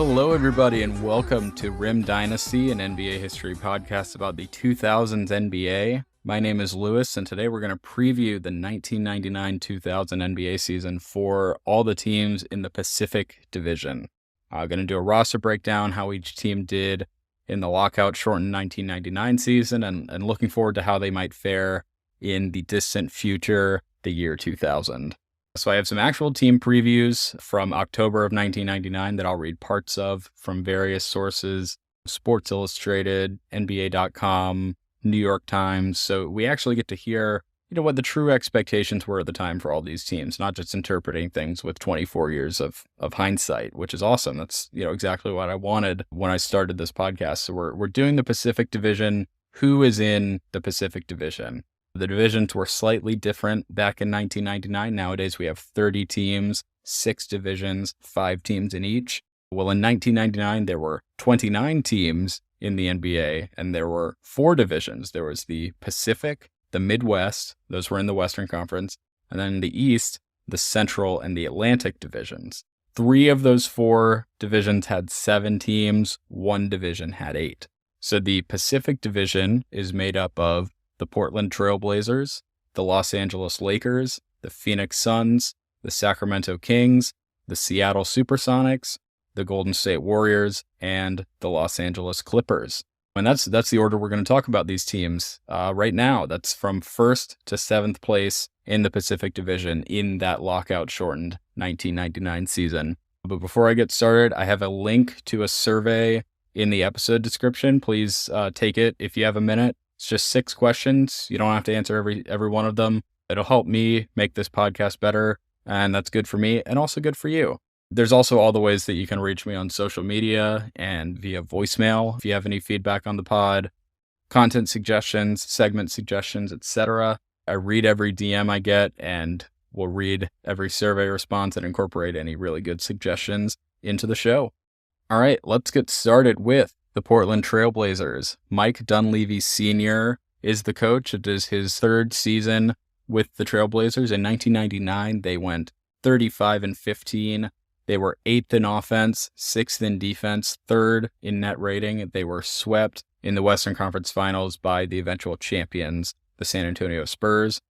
Hello, everybody, and welcome to Rim Dynasty, an NBA history podcast about the 2000s NBA. My name is Lewis, and today we're going to preview the 1999-2000 NBA season for all the teams in the Pacific Division. I'm going to do a roster breakdown, how each team did in the lockout-shortened 1999 season, and looking forward to how they might fare in the distant future, the year 2000. So I have some actual team previews from October of 1999 that I'll read parts of from various sources, Sports Illustrated, NBA.com, New York Times. So we actually get to hear, what the true expectations were at the time for all these teams, not just interpreting things with 24 years of hindsight, which is awesome. That's, exactly what I wanted when I started this podcast. So we're doing the Pacific Division. Who is in the Pacific Division? The divisions were slightly different back in 1999. Nowadays, we have 30 teams, 6 divisions, 5 teams in each. Well, in 1999, there were 29 teams in the NBA, and there were 4 divisions. There was the Pacific, the Midwest, those were in the Western Conference, and then in the East, the Central and the Atlantic divisions. 3 of those 4 divisions had 7 teams, 1 division had 8. So the Pacific Division is made up of the Portland TrailBlazers, the Los Angeles Lakers, the Phoenix Suns, the Sacramento Kings, the Seattle Supersonics, the Golden State Warriors, and the Los Angeles Clippers. And that's the order we're going to talk about these teams right now. That's from 1st to 7th place in the Pacific Division in that lockout-shortened 1999 season. But before I get started, I have a link to a survey in the episode description. Please take it if you have a minute. It's just 6 questions. You don't have to answer every one of them. It'll help me make this podcast better, and that's good for me and also good for you. There's also all the ways that you can reach me on social media and via voicemail if you have any feedback on the pod, content suggestions, segment suggestions, etc. I read every DM I get, and will read every survey response and incorporate any really good suggestions into the show. All right, let's get started with the Portland TrailBlazers. Mike Dunleavy Sr. is the coach. It is his 3rd season with the TrailBlazers. In 1999, they went 35-15. They were 8th in offense, 6th in defense, 3rd in net rating. They were swept in the Western Conference Finals by the eventual champions, the San Antonio Spurs.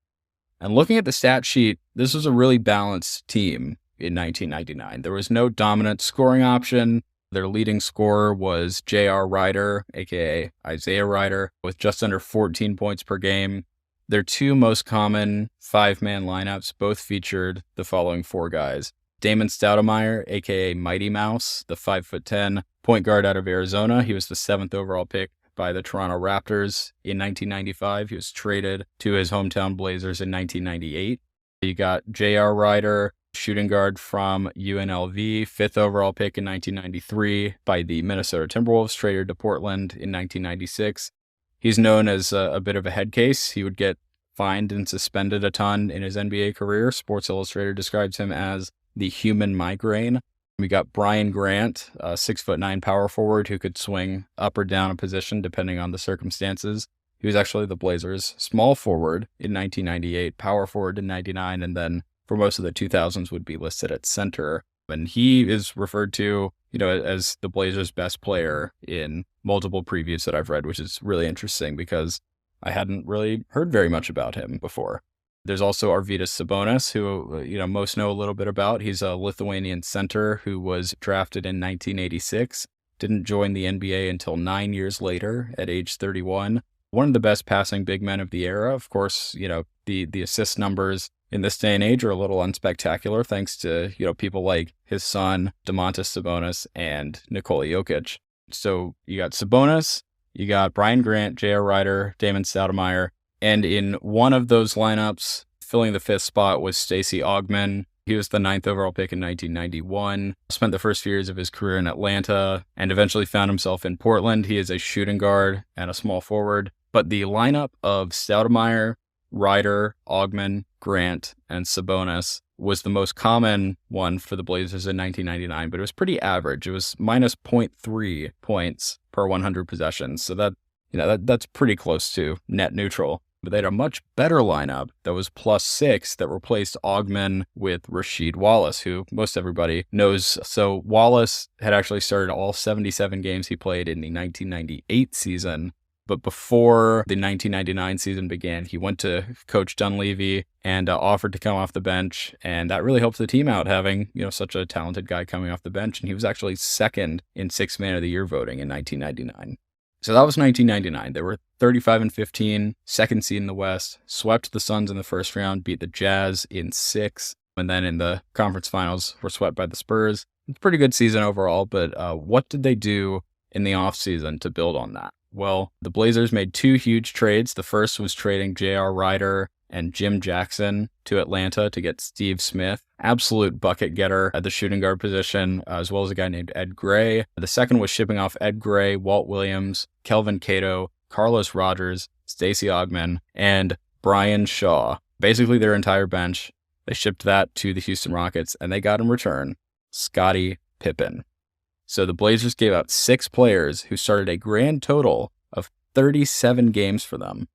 And looking at the stat sheet, this was a really balanced team in 1999. There was no dominant scoring option. Their leading scorer was J.R. Rider, a.k.a. Isaiah Rider, with just under 14 points per game. Their 2 most common 5-man lineups both featured the following 4 guys. Damon Stoudemire, a.k.a. Mighty Mouse, the 5'10" point guard out of Arizona. He was the 7th overall pick by the Toronto Raptors in 1995. He was traded to his hometown Blazers in 1998. You got J.R. Rider, shooting guard from UNLV, 5th overall pick in 1993 by the Minnesota Timberwolves, traded to Portland in 1996. He's known as a bit of a head case. He would get fined and suspended a ton in his NBA career. Sports Illustrated describes him as the human migraine. We got Brian Grant, a 6'9" power forward who could swing up or down a position depending on the circumstances. He was actually the Blazers' small forward in 1998, power forward in 99, and then for most of the 2000s would be listed at center. And he is referred to, as the Blazers' best player in multiple previews that I've read, which is really interesting because I hadn't really heard very much about him before. There's also Arvydas Sabonis, who, most know a little bit about. He's a Lithuanian center who was drafted in 1986, didn't join the NBA until 9 years later at age 31. One of the best passing big men of the era. Of course, the assist numbers in this day and age are a little unspectacular thanks to, people like his son, Domantas Sabonis, and Nikola Jokic. So you got Sabonis, you got Brian Grant, J.R. Rider, Damon Stoudemire, and in one of those lineups, filling the 5th spot was Stacey Augmon. He was the 9th overall pick in 1991, spent the first few years of his career in Atlanta, and eventually found himself in Portland. He is a shooting guard and a small forward. But the lineup of Stoudemire, Rider, Augmon, Grant, and Sabonis was the most common one for the Blazers in 1999, but it was pretty average. It was minus 0.3 points per 100 possessions. So that's pretty close to net neutral. But they had a much better lineup that was +6 that replaced Augman with Rasheed Wallace, who most everybody knows. So Wallace had actually started all 77 games he played in the 1998 season. But before the 1999 season began, he went to Coach Dunleavy and offered to come off the bench. And that really helped the team out, having, such a talented guy coming off the bench. And he was actually second in Sixth Man of the Year voting in 1999. So that was 1999. They were 35-15, second seed in the West, swept the Suns in the first round, beat the Jazz in 6, and then in the conference finals were swept by the Spurs. It's a pretty good season overall, but what did they do in the offseason to build on that? Well, the Blazers made 2 huge trades. The first was trading J.R. Rider and Jim Jackson to Atlanta to get Steve Smith, absolute bucket getter at the shooting guard position, as well as a guy named Ed Gray. The second was shipping off Ed Gray, Walt Williams, Kelvin Cato, Carlos Rogers, Stacey Augman, and Brian Shaw. Basically their entire bench. They shipped that to the Houston Rockets, and they got in return Scottie Pippen. So the Blazers gave up 6 players who started a grand total of 37 games for them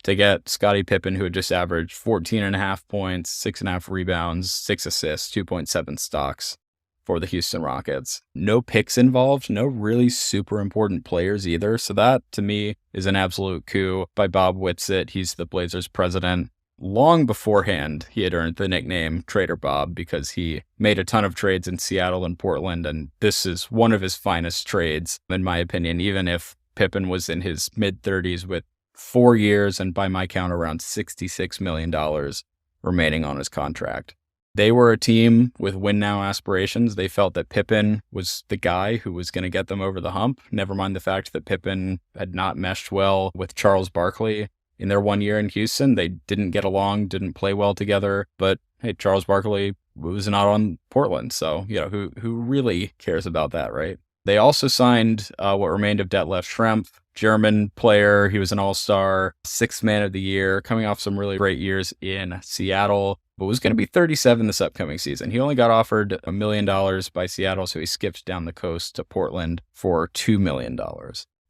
to get Scottie Pippen, who had just averaged 14.5 points, 6.5 rebounds, 6 assists, 2.7 stocks for the Houston Rockets. No picks involved, no really super important players either. So that, to me, is an absolute coup by Bob Whitsitt. He's the Blazers president. Long beforehand, he had earned the nickname Trader Bob because he made a ton of trades in Seattle and Portland, and this is one of his finest trades, in my opinion, even if Pippen was in his mid-30s with 4 years and, by my count, around $66 million remaining on his contract. They were a team with win-now aspirations. They felt that Pippen was the guy who was going to get them over the hump, never mind the fact that Pippen had not meshed well with Charles Barkley. In their 1 year in Houston, they didn't get along, didn't play well together. But hey, Charles Barkley was not on Portland, so who really cares about that, right? They also signed what remained of Detlef Schrempf, German player. He was an all-star, 6th Man of the Year, coming off some really great years in Seattle, but was going to be 37 this upcoming season. He only got offered $1 million by Seattle, so he skipped down the coast to Portland for $2 million.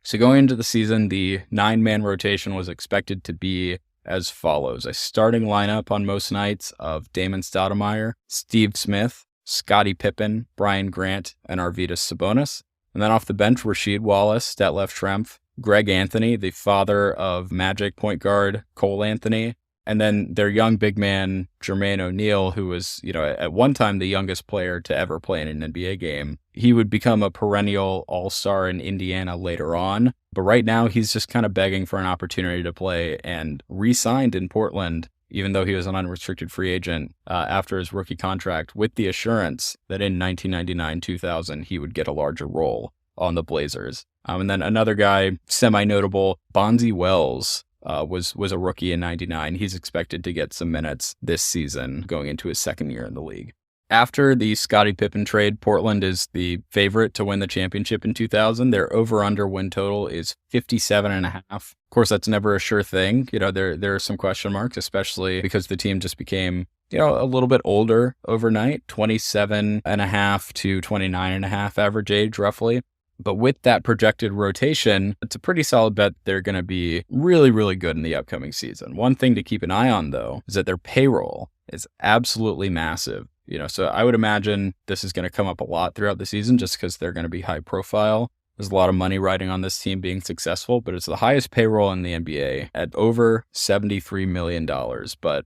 So going into the season, the 9-man rotation was expected to be as follows. A starting lineup on most nights of Damon Stoudemire, Steve Smith, Scottie Pippen, Brian Grant, and Arvydas Sabonis. And then off the bench, Rasheed Wallace, Detlef Schrempf, Greg Anthony, the father of Magic point guard Cole Anthony, and then their young big man, Jermaine O'Neal, who was, at one time the youngest player to ever play in an NBA game. He would become a perennial all-star in Indiana later on, but right now he's just kind of begging for an opportunity to play and re-signed in Portland, even though he was an unrestricted free agent after his rookie contract, with the assurance that in 1999-2000 he would get a larger role on the Blazers. And then another guy, semi-notable, Bonzi Wells, was a rookie in 99. He's expected to get some minutes this season going into his second year in the league. After the Scottie Pippen trade, Portland is the favorite to win the championship in 2000. Their over-under win total is 57.5. Of course, that's never a sure thing. There are some question marks, especially because the team just became, a little bit older overnight, 27.5 to 29.5 average age, roughly. But with that projected rotation, it's a pretty solid bet they're going to be really, really good in the upcoming season. One thing to keep an eye on, though, is that their payroll is absolutely massive. So I would imagine this is going to come up a lot throughout the season just because they're going to be high profile. There's a lot of money riding on this team being successful, but it's the highest payroll in the NBA at over $73 million. But,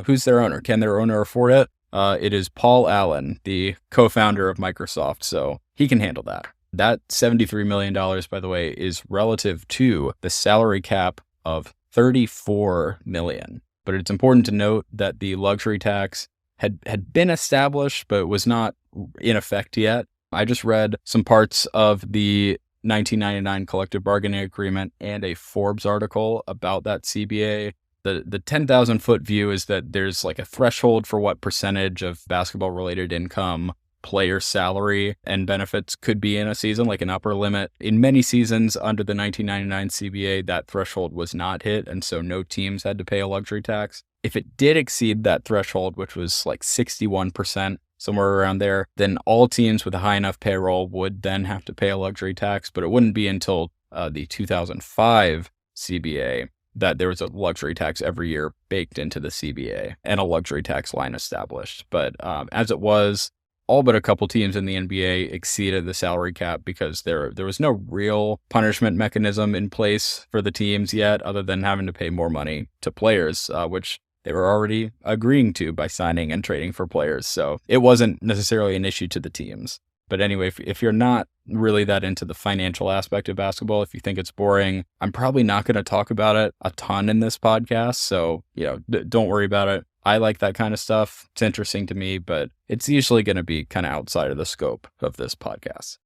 who's their owner? Can their owner afford it? It is Paul Allen, the co-founder of Microsoft, so he can handle that. That $73 million, by the way, is relative to the salary cap of $34 million. But it's important to note that the luxury tax had been established, but was not in effect yet. I just read some parts of the 1999 collective bargaining agreement and a Forbes article about that CBA. The 10,000-foot view is that there's like a threshold for what percentage of basketball-related income player salary and benefits could be in a season, like an upper limit. In many seasons under the 1999 CBA, that threshold was not hit, and so no teams had to pay a luxury tax. If it did exceed that threshold, which was like 61%, somewhere around there, then all teams with a high enough payroll would then have to pay a luxury tax, but it wouldn't be until the 2005 CBA that there was a luxury tax every year baked into the CBA and a luxury tax line established. But as it was, all but a couple teams in the NBA exceeded the salary cap because there was no real punishment mechanism in place for the teams yet, other than having to pay more money to players, which they were already agreeing to by signing and trading for players. So it wasn't necessarily an issue to the teams. But anyway, if you're not really that into the financial aspect of basketball, if you think it's boring, I'm probably not going to talk about it a ton in this podcast. So, don't worry about it. I like that kind of stuff. It's interesting to me, but it's usually going to be kind of outside of the scope of this podcast.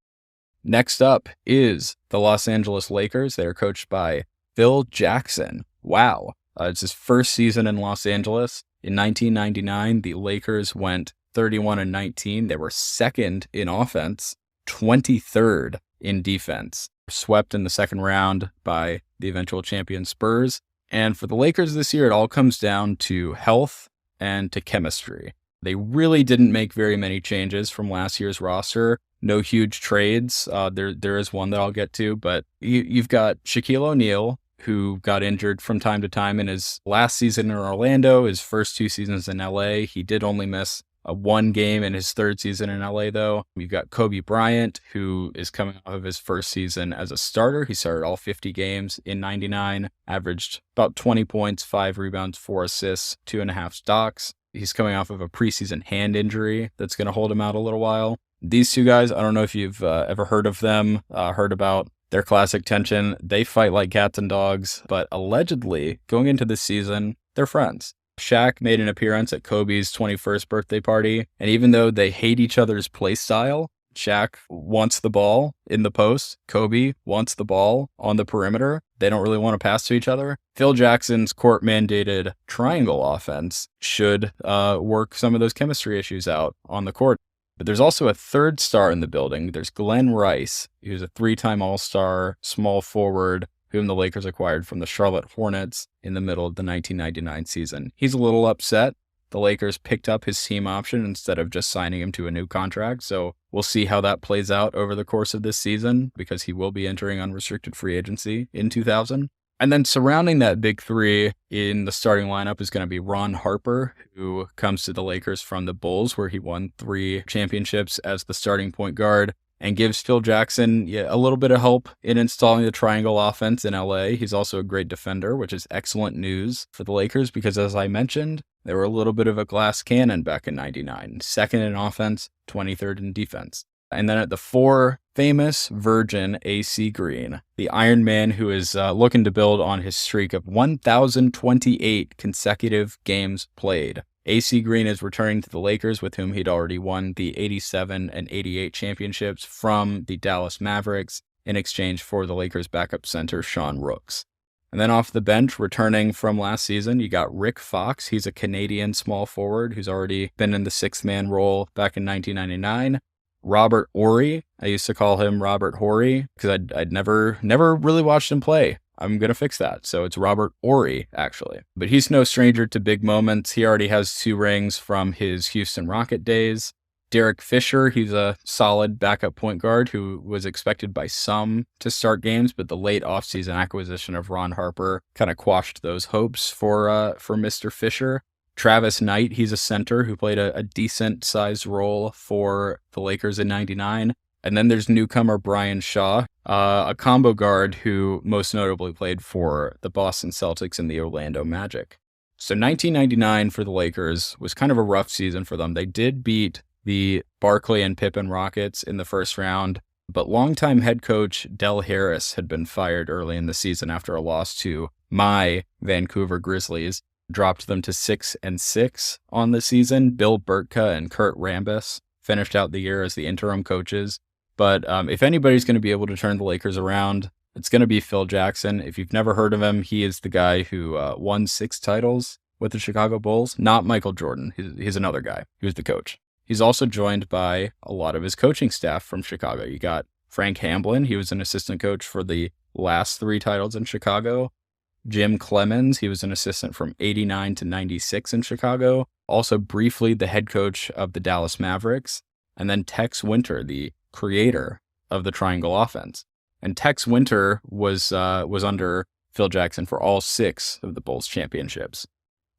Next up is the Los Angeles Lakers. They are coached by Phil Jackson. Wow. It's his first season in Los Angeles. In 1999, the Lakers went 31-19. They were second in offense, 23rd in defense. Swept in the second round by the eventual champion Spurs. And for the Lakers this year, it all comes down to health and to chemistry. They really didn't make very many changes from last year's roster. No huge trades. There is one that I'll get to, but you've got Shaquille O'Neal, who got injured from time to time in his last season in Orlando, his first 2 seasons in LA. He did only miss one game in his third season in LA, though. You've got Kobe Bryant, who is coming off of his first season as a starter. He started all 50 games in 99, averaged about 20 points, 5 rebounds, 4 assists, 2.5 stocks. He's coming off of a preseason hand injury that's going to hold him out a little while. These two guys, I don't know if you've ever heard of them, heard about their classic tension. They fight like cats and dogs, but allegedly, going into this season, they're friends. Shaq made an appearance at Kobe's 21st birthday party, and even though they hate each other's play style, Shaq wants the ball in the post, Kobe wants the ball on the perimeter. They don't really want to pass to each other. Phil Jackson's court-mandated triangle offense should work some of those chemistry issues out on the court. But there's also a third star in the building. There's Glenn Rice, who's a 3-time All-Star small forward, whom the Lakers acquired from the Charlotte Hornets in the middle of the 1999 season. He's a little upset. The Lakers picked up his team option instead of just signing him to a new contract. So we'll see how that plays out over the course of this season, because he will be entering unrestricted free agency in 2000. And then surrounding that big three in the starting lineup is going to be Ron Harper, who comes to the Lakers from the Bulls, where he won 3 championships as the starting point guard, and gives Phil Jackson a little bit of help in installing the triangle offense in LA. He's also a great defender, which is excellent news for the Lakers because, as I mentioned, they were a little bit of a glass cannon back in 99. Second in offense, 23rd in defense. And then at the 4, famous Virgin AC Green, the Iron Man who is looking to build on his streak of 1,028 consecutive games played. AC Green is returning to the Lakers, with whom he'd already won the 87 and 88 championships from the Dallas Mavericks in exchange for the Lakers' backup center, Sean Rooks. And then off the bench, returning from last season, you got Rick Fox. He's a Canadian small forward who's already been in the 6-man role back in 1999. Robert Horry, I used to call him Robert Horry because I'd never really watched him play. I'm going to fix that. So it's Robert Horry, actually. But he's no stranger to big moments. He already has 2 rings from his Houston Rocket days. Derek Fisher, he's a solid backup point guard who was expected by some to start games, but the late offseason acquisition of Ron Harper kind of quashed those hopes for Mr. Fisher. Travis Knight, he's a center who played a decent-sized role for the Lakers in 99. And then there's newcomer Brian Shaw, a combo guard who most notably played for the Boston Celtics and the Orlando Magic. So 1999 for the Lakers was kind of a rough season for them. They did beat the Barkley and Pippen Rockets in the first round, but longtime head coach Del Harris had been fired early in the season after a loss to my Vancouver Grizzlies, dropped them to 6-6 on the season. Bill Burtka and Kurt Rambis finished out the year as the interim coaches. But if anybody's going to be able to turn the Lakers around, it's going to be Phil Jackson. If you've never heard of him, he is the guy who won 6 titles with the Chicago Bulls. Not Michael Jordan. He's another guy. He was the coach. He's also joined by a lot of his coaching staff from Chicago. You got Frank Hamblin. He was an assistant coach for the last 3 titles in Chicago. Jim Clemens, he was an assistant from 89 to 96 in Chicago. Also briefly the head coach of the Dallas Mavericks. And then Tex Winter, the creator of the triangle offense. And Tex Winter was under Phil Jackson for all 6 of the Bulls championships.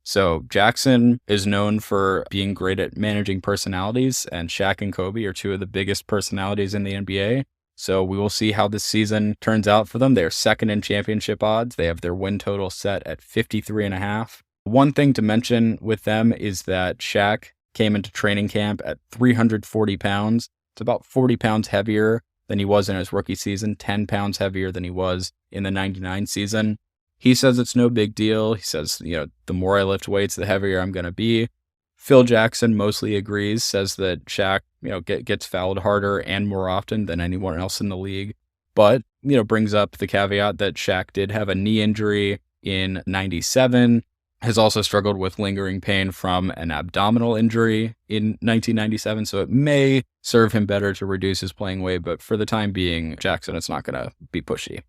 So Jackson is known for being great at managing personalities, and Shaq and Kobe are 2 of the biggest personalities in the NBA. So we will see how this season turns out for them. They're second in championship odds. They have their win total set at 53.5. One thing to mention with them is that Shaq came into training camp at 340 pounds. It's about 40 pounds heavier than he was in his rookie season, 10 pounds heavier than he was in the 99 season. He says it's no big deal. He says, the more I lift weights, the heavier I'm going to be. Phil Jackson mostly agrees, says that Shaq, gets fouled harder and more often than anyone else in the league. But, brings up the caveat that Shaq did have a knee injury in 97, has also struggled with lingering pain from an abdominal injury in 1997. So it may serve him better to reduce his playing weight. But for the time being, Jackson is not going to be pushy.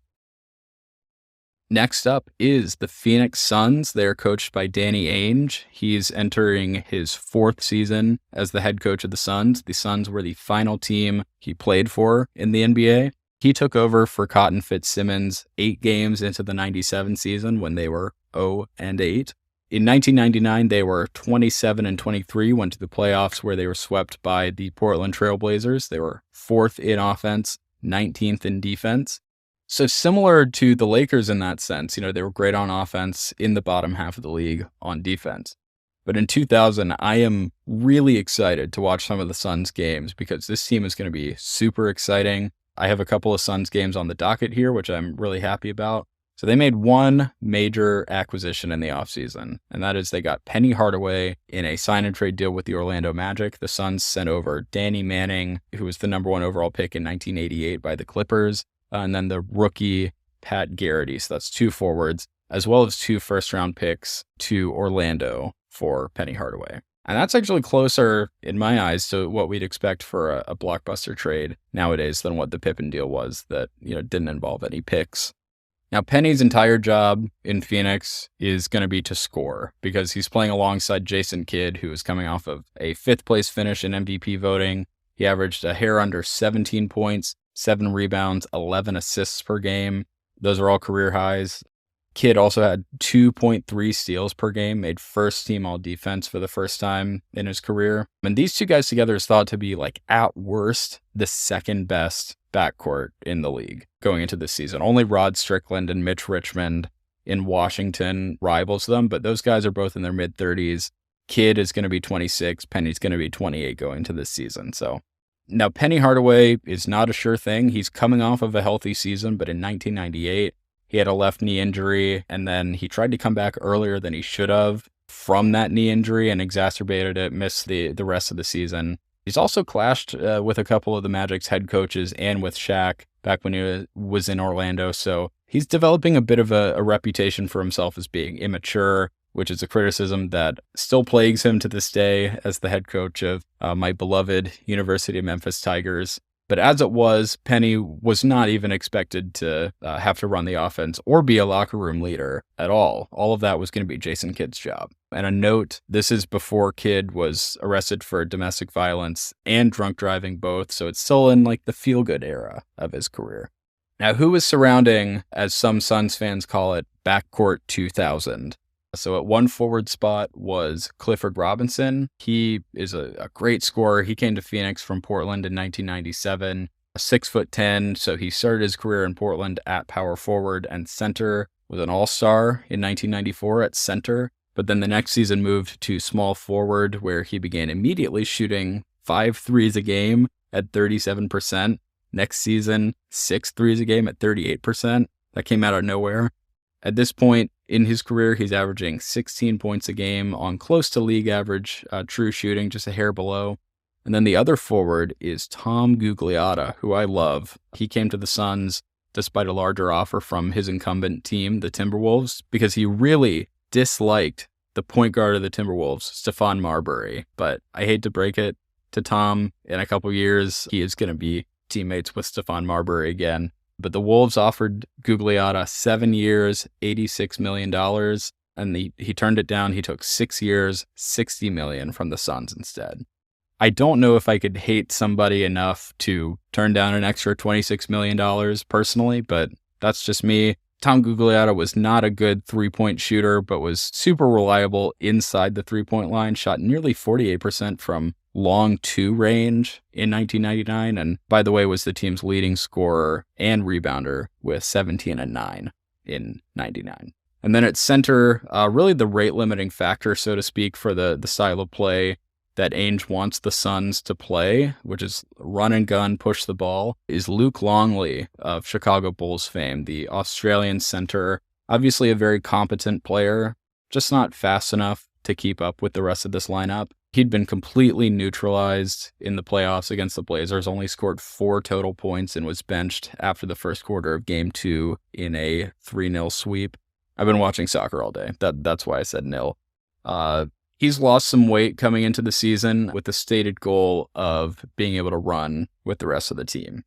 Next up is the Phoenix Suns. They're coached by Danny Ainge. He's entering his 4th season as the head coach of the Suns. The Suns were the final team he played for in the NBA. He took over for Cotton Fitzsimmons 8 games into the 97 season when they were 0-8. In 1999, they were 27-23, went to the playoffs where they were swept by the Portland TrailBlazers. They were 4th in offense, 19th in defense. So similar to the Lakers in that sense, they were great on offense, in the bottom half of the league on defense. But in 2000, I am really excited to watch some of the Suns games because this team is going to be super exciting. I have a couple of Suns games on the docket here, which I'm really happy about. So they made one major acquisition in the offseason, and that is they got Penny Hardaway in a sign and trade deal with the Orlando Magic. The Suns sent over Danny Manning, who was the number 1 overall pick in 1988 by the Clippers. And then the rookie Pat Garrity, so that's 2 forwards, as well as 2 first-round picks to Orlando for Penny Hardaway. And that's actually closer, in my eyes, to what we'd expect for a blockbuster trade nowadays than what the Pippen deal was that didn't involve any picks. Now, Penny's entire job in Phoenix is going to be to score because he's playing alongside Jason Kidd, who is coming off of a 5th-place finish in MVP voting. He averaged a hair under 17 points, 7 rebounds, 11 assists per game. Those are all career highs. Kidd also had 2.3 steals per game, made first team all defense for the first time in his career. And these 2 guys together is thought to be, at worst, the second best backcourt in the league going into this season. Only Rod Strickland and Mitch Richmond in Washington rivals them, but those guys are both in their mid-30s. Kidd is going to be 26, Penny's going to be 28 going into this season. So now, Penny Hardaway is not a sure thing. He's coming off of a healthy season, but in 1998, he had a left knee injury, and then he tried to come back earlier than he should have from that knee injury and exacerbated it, missed the rest of the season. He's also clashed with a couple of the Magic's head coaches and with Shaq back when he was in Orlando, so he's developing a bit of a reputation for himself as being immature, which is a criticism that still plagues him to this day as the head coach of my beloved University of Memphis Tigers. But as it was, Penny was not even expected to have to run the offense or be a locker room leader at all. All of that was going to be Jason Kidd's job. And a note, this is before Kidd was arrested for domestic violence and drunk driving both, so it's still in the feel-good era of his career. Now, who is surrounding, as some Suns fans call it, Backcourt 2000? So at 1 forward spot was Clifford Robinson. He is a great scorer. He came to Phoenix from Portland in 1997, 6'10", so he started his career in Portland at power forward and center, was an all-star in 1994 at center, but then the next season moved to small forward where he began immediately shooting 5 threes a game at 37%. Next season, 6 threes a game at 38%. That came out of nowhere. At this point in his career, he's averaging 16 points a game on close to league average true shooting, just a hair below. And then the other forward is Tom Gugliotta, who I love. He came to the Suns despite a larger offer from his incumbent team, the Timberwolves, because he really disliked the point guard of the Timberwolves, Stephon Marbury. But I hate to break it to Tom, in a couple years, he is going to be teammates with Stephon Marbury again. But the Wolves offered Gugliotta 7 years, $86 million, and he turned it down. He took 6 years, $60 million from the Suns instead. I don't know if I could hate somebody enough to turn down an extra $26 million personally, but that's just me. Tom Gugliotta was not a good three-point shooter, but was super reliable inside the three-point line, shot nearly 48% from long two range in 1999, and by the way, was the team's leading scorer and rebounder with 17 and 9 in 99. And then at center, really the rate-limiting factor, so to speak, for the style of play that Ainge wants the Suns to play, which is run and gun, push the ball, is Luke Longley of Chicago Bulls fame, the Australian center. Obviously a very competent player, just not fast enough to keep up with the rest of this lineup. He'd been completely neutralized in the playoffs against the Blazers, only scored 4 total points and was benched after the first quarter of Game 2 in a 3-0 sweep. I've been watching soccer all day. That's why I said nil. He's lost some weight coming into the season with the stated goal of being able to run with the rest of the team.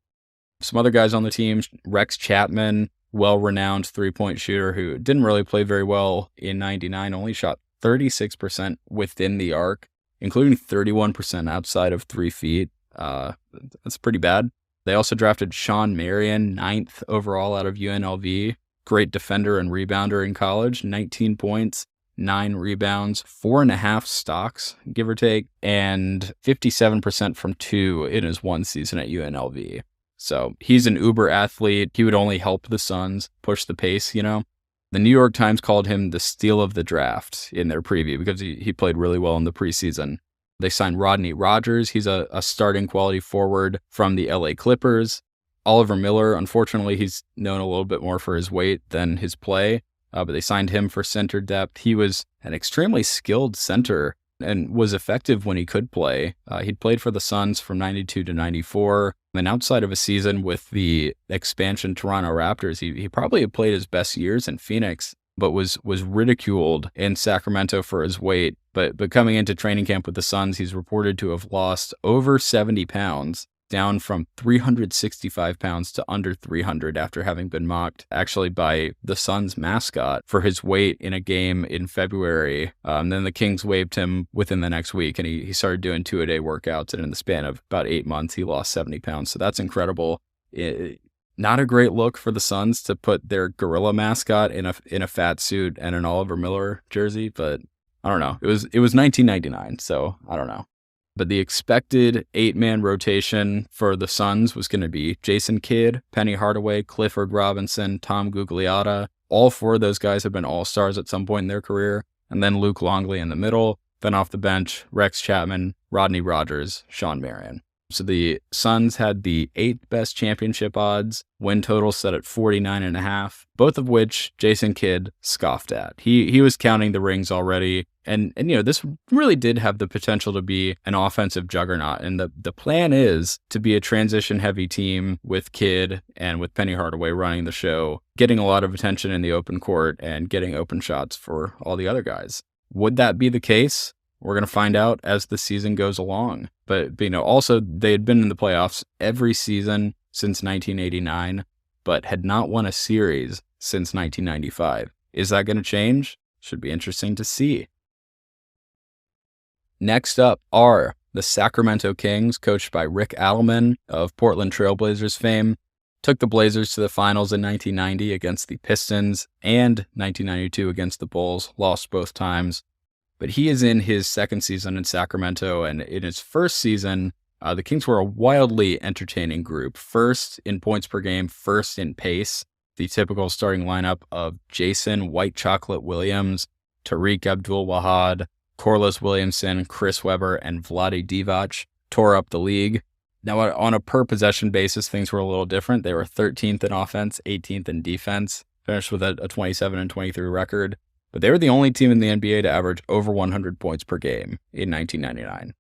Some other guys on the team, Rex Chapman, well-renowned three-point shooter who didn't really play very well in 99, only shot 36% within the arc, including 31% outside of 3 feet. That's pretty bad. They also drafted Sean Marion, 9th overall out of UNLV. Great defender and rebounder in college, 19 points. 9 rebounds, 4.5 stocks, give or take, and 57% from 2 in his 1 season at UNLV. So he's an uber athlete. He would only help the Suns push the pace, The New York Times called him the steal of the draft in their preview because he played really well in the preseason. They signed Rodney Rogers. He's a starting quality forward from the LA Clippers. Oliver Miller, unfortunately, he's known a little bit more for his weight than his play. But they signed him for center depth. He was an extremely skilled center and was effective when he could play. He'd played for the Suns from 92 to 94. And outside of a season with the expansion Toronto Raptors, he probably had played his best years in Phoenix, but was ridiculed in Sacramento for his weight. But coming into training camp with the Suns, he's reported to have lost over 70 pounds, down from 365 pounds to under 300 after having been mocked actually by the Suns mascot for his weight in a game in February. Then the Kings waived him within the next week, and he started doing 2-a-day workouts, and in the span of about 8 months, he lost 70 pounds. So that's incredible. Not a great look for the Suns to put their gorilla mascot in a fat suit and an Oliver Miller jersey, but I don't know. It was 1999, so I don't know. But the expected 8-man rotation for the Suns was going to be Jason Kidd, Penny Hardaway, Clifford Robinson, Tom Gugliotta. All 4 of those guys have been all-stars at some point in their career. And then Luke Longley in the middle. Then off the bench, Rex Chapman, Rodney Rogers, Sean Marion. So the Suns had the 8th best championship odds, win total set at 49.5, both of which Jason Kidd scoffed at. He was counting the rings already. And this really did have the potential to be an offensive juggernaut. And the plan is to be a transition-heavy team with Kidd and with Penny Hardaway running the show, getting a lot of attention in the open court and getting open shots for all the other guys. Would that be the case? We're going to find out as the season goes along. But also they had been in the playoffs every season since 1989, but had not won a series since 1995. Is that going to change? Should be interesting to see. Next up are the Sacramento Kings, coached by Rick Adelman of Portland TrailBlazers fame. Took the Blazers to the finals in 1990 against the Pistons and 1992 against the Bulls, lost both times. But he is in his second season in Sacramento, and in his first season, the Kings were a wildly entertaining group. First in points per game, first in pace. The typical starting lineup of Jason White Chocolate Williams, Tariq Abdul-Wahad, Corliss Williamson, Chris Webber, and Vlade Divac tore up the league. Now, on a per-possession basis, things were a little different. They were 13th in offense, 18th in defense, finished with a 27-23 record. But they were the only team in the NBA to average over 100 points per game in 1999.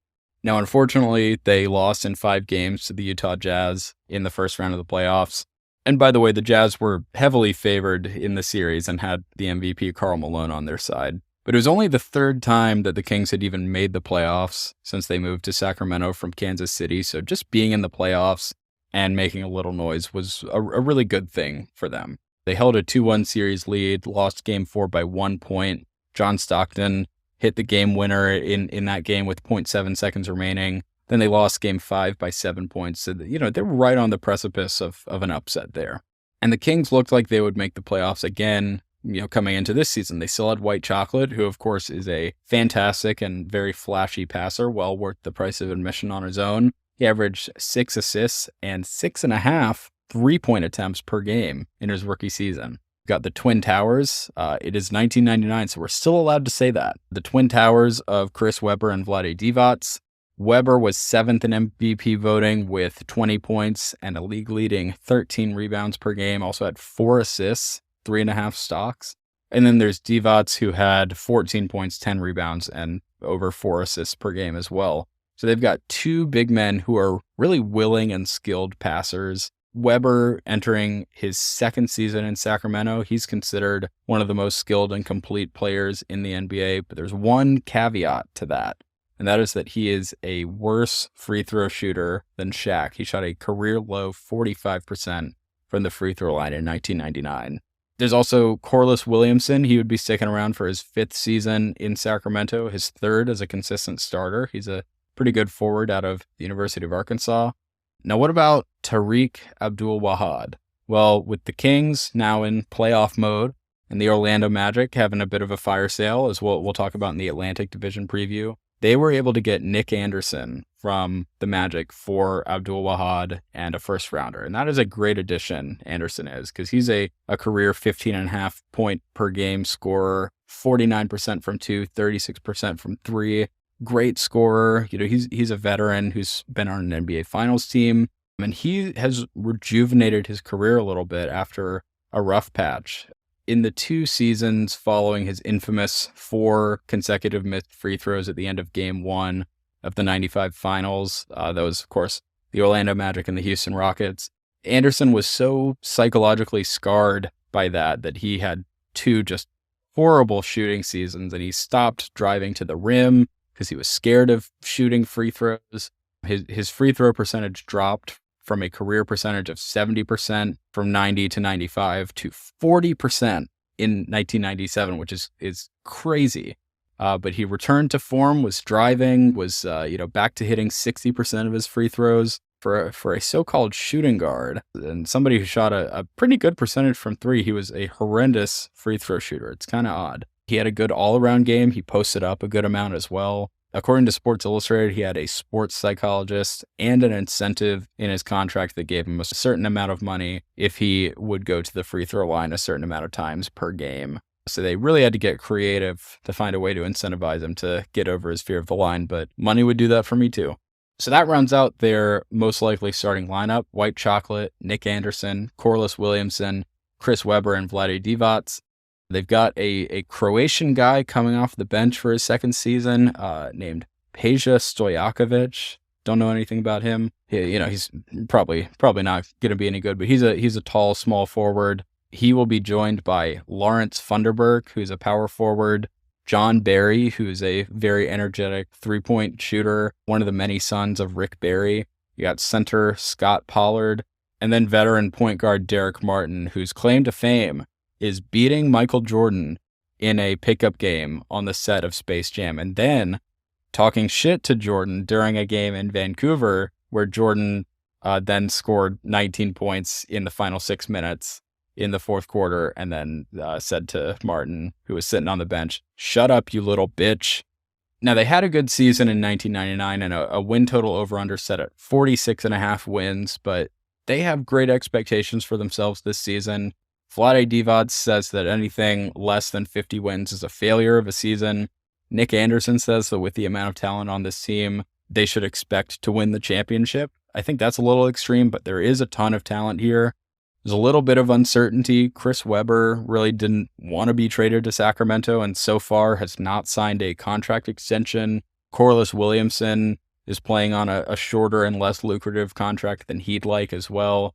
Now, unfortunately, they lost in 5 games to the Utah Jazz in the first round of the playoffs. And by the way, the Jazz were heavily favored in the series and had the MVP Karl Malone on their side. But it was only the 3rd time that the Kings had even made the playoffs since they moved to Sacramento from Kansas City. So just being in the playoffs and making a little noise was a really good thing for them. They held a 2-1 series lead, lost Game 4 by 1 point. John Stockton hit the game winner in that game with 0.7 seconds remaining. Then they lost Game 5 by 7 points. So, they were right on the precipice of an upset there. And the Kings looked like they would make the playoffs again, coming into this season. They still had White Chocolate, who, of course, is a fantastic and very flashy passer, well worth the price of admission on his own. He averaged 6 assists and 6.5 3-point attempts per game in his rookie season. Got the Twin Towers. It is 1999, so we're still allowed to say that. The Twin Towers of Chris Webber and Vlade Divac. Webber was 7th in MVP voting with 20 points and a league-leading 13 rebounds per game. Also had 4 assists, 3.5 stocks. And then there's Divac, who had 14 points, 10 rebounds, and over 4 assists per game as well. So they've got 2 big men who are really willing and skilled passers. Webber entering his 2nd season in Sacramento, he's considered one of the most skilled and complete players in the NBA, but there's one caveat to that, and that is that he is a worse free throw shooter than Shaq. He shot a career low 45% from the free throw line in 1999. There's also Corliss Williamson. He would be sticking around for his 5th season in Sacramento, his 3rd as a consistent starter. He's a pretty good forward out of the University of Arkansas. Now, what about Tariq Abdul-Wahad? Well, with the Kings now in playoff mode and the Orlando Magic having a bit of a fire sale, as we'll talk about in the Atlantic Division preview, they were able to get Nick Anderson from the Magic for Abdul-Wahad and a first rounder. And that is a great addition, Anderson is, because he's a career 15.5 point per game scorer, 49% from 2, 36% from 3. Great scorer. He's a veteran who's been on an NBA Finals team, and he has rejuvenated his career a little bit after a rough patch. In the 2 seasons following his infamous 4 consecutive missed free throws at the end of Game 1 of the 95 Finals, that was, of course, the Orlando Magic and the Houston Rockets, Anderson was so psychologically scarred by that he had 2 just horrible shooting seasons, and he stopped driving to the rim because he was scared of shooting free throws. His free throw percentage dropped from a career percentage of 70% from 90 to 95 to 40% in 1997, which is crazy. But he returned to form, was driving, was back to hitting 60% of his free throws for a so-called shooting guard and somebody who shot a pretty good percentage from 3. He was a horrendous free throw shooter. It's kind of odd. He had a good all-around game. He posted up a good amount as well. According to Sports Illustrated, he had a sports psychologist and an incentive in his contract that gave him a certain amount of money if he would go to the free throw line a certain amount of times per game. So they really had to get creative to find a way to incentivize him to get over his fear of the line, but money would do that for me too. So that rounds out their most likely starting lineup: White Chocolate, Nick Anderson, Corliss Williamson, Chris Webber, and Vlade Divac. They've got a Croatian guy coming off the bench for his 2nd season named Peja Stojakovic. Don't know anything about him. He's probably not going to be any good, but he's a tall, small forward. He will be joined by Lawrence Funderburk, who's a power forward, John Barry, who's a very energetic 3-point shooter, one of the many sons of Rick Barry. You got center Scott Pollard, and then veteran point guard Derek Martin, whose claim to fame is beating Michael Jordan in a pickup game on the set of Space Jam, and then talking shit to Jordan during a game in Vancouver where Jordan then scored 19 points in the final 6 minutes in the 4th quarter, and then said to Martin, who was sitting on the bench, "Shut up, you little bitch." Now, they had a good season in 1999 and a win total over-under set at 46.5 wins, but they have great expectations for themselves this season. Vlade Divac says that anything less than 50 wins is a failure of a season. Nick Anderson says that with the amount of talent on this team, they should expect to win the championship. I think that's a little extreme, but there is a ton of talent here. There's a little bit of uncertainty. Chris Webber really didn't want to be traded to Sacramento and so far has not signed a contract extension. Corliss Williamson is playing on a shorter and less lucrative contract than he'd like as well.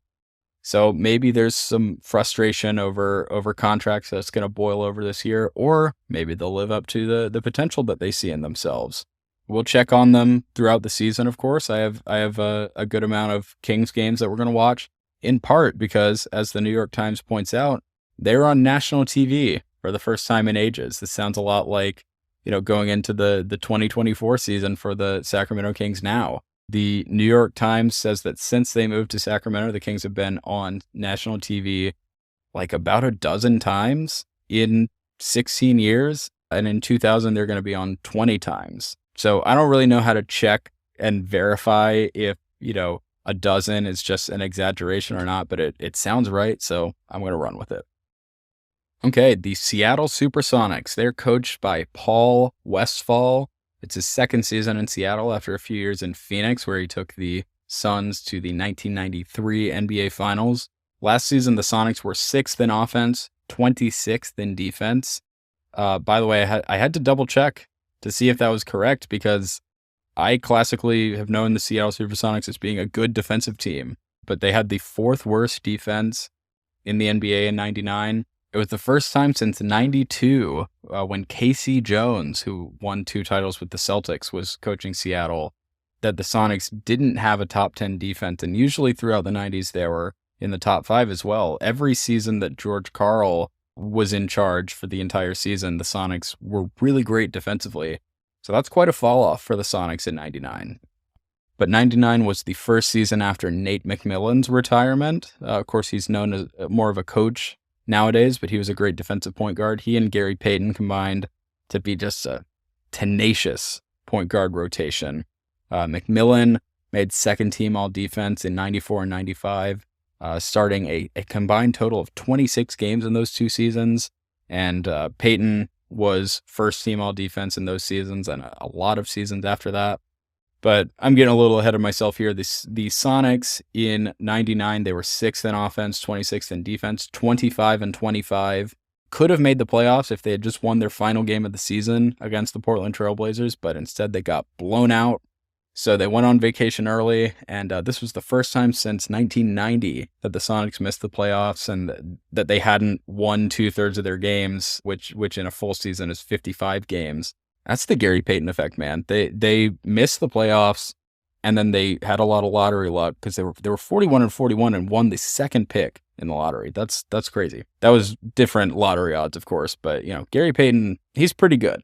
So maybe there's some frustration over contracts that's going to boil over this year, or maybe they'll live up to the potential that they see in themselves. We'll check on them throughout the season, of course. I have a good amount of Kings games that we're going to watch, in part because, as the New York Times points out, they're on national TV for the first time in ages. This sounds a lot like, going into the 2024 season for the Sacramento Kings now. The New York Times says that since they moved to Sacramento, the Kings have been on national TV like about a dozen times in 16 years. And in 2000, they're going to be on 20 times. So I don't really know how to check and verify if, a dozen is just an exaggeration or not, but it sounds right. So I'm going to run with it. Okay, the Seattle Supersonics. They're coached by Paul Westphal. It's his second season in Seattle after a few years in Phoenix, where he took the Suns to the 1993 NBA Finals. Last season, the Sonics were 6th in offense, 26th in defense. By the way, I had to double check to see if that was correct, because I classically have known the Seattle Supersonics as being a good defensive team, but they had the 4th worst defense in the NBA in 99. It was the first time since 92 when Casey Jones, who won 2 titles with the Celtics, was coaching Seattle, that the Sonics didn't have a top 10 defense. And usually throughout the 90s, they were in the top 5 as well. Every season that George Karl was in charge for the entire season, the Sonics were really great defensively. So that's quite a fall off for the Sonics in 99. But 99 was the first season after Nate McMillan's retirement. Of course, he's known as more of a coach nowadays, but he was a great defensive point guard. He and Gary Payton combined to be just a tenacious point guard rotation. McMillan made second team all defense in 94 and 95, starting a combined total of 26 games in those 2 seasons. And Payton was first team all defense in those seasons and a lot of seasons after that. But I'm getting a little ahead of myself here. The Sonics in 99, they were 6th in offense, 26th in defense, 25 and 25. Could have made the playoffs if they had just won their final game of the season against the Portland TrailBlazers, but instead they got blown out. So they went on vacation early, and this was the first time since 1990 that the Sonics missed the playoffs and that they hadn't won 2/3 of their games, which in a full season is 55 games. That's the Gary Payton effect, man. They missed the playoffs, and then they had a lot of lottery luck because they were 41 and 41 and won the 2nd pick in the lottery. That's crazy. That was different lottery odds, of course, but Gary Payton, he's pretty good.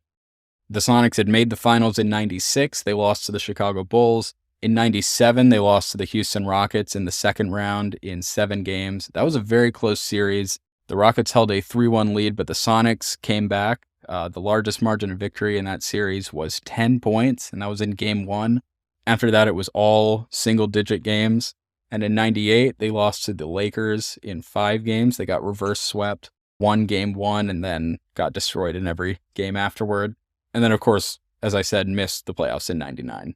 The Sonics had made the finals in 96. They lost to the Chicago Bulls. In 97, they lost to the Houston Rockets in the 2nd round in 7 games. That was a very close series. The Rockets held a 3-1 lead, but the Sonics came back. The largest margin of victory in that series was 10 points, and that was in Game 1. After that, it was all single-digit games. And in 98, they lost to the Lakers in 5 games. They got reverse swept, won Game 1, and then got destroyed in every game afterward. And then, of course, as I said, missed the playoffs in 99.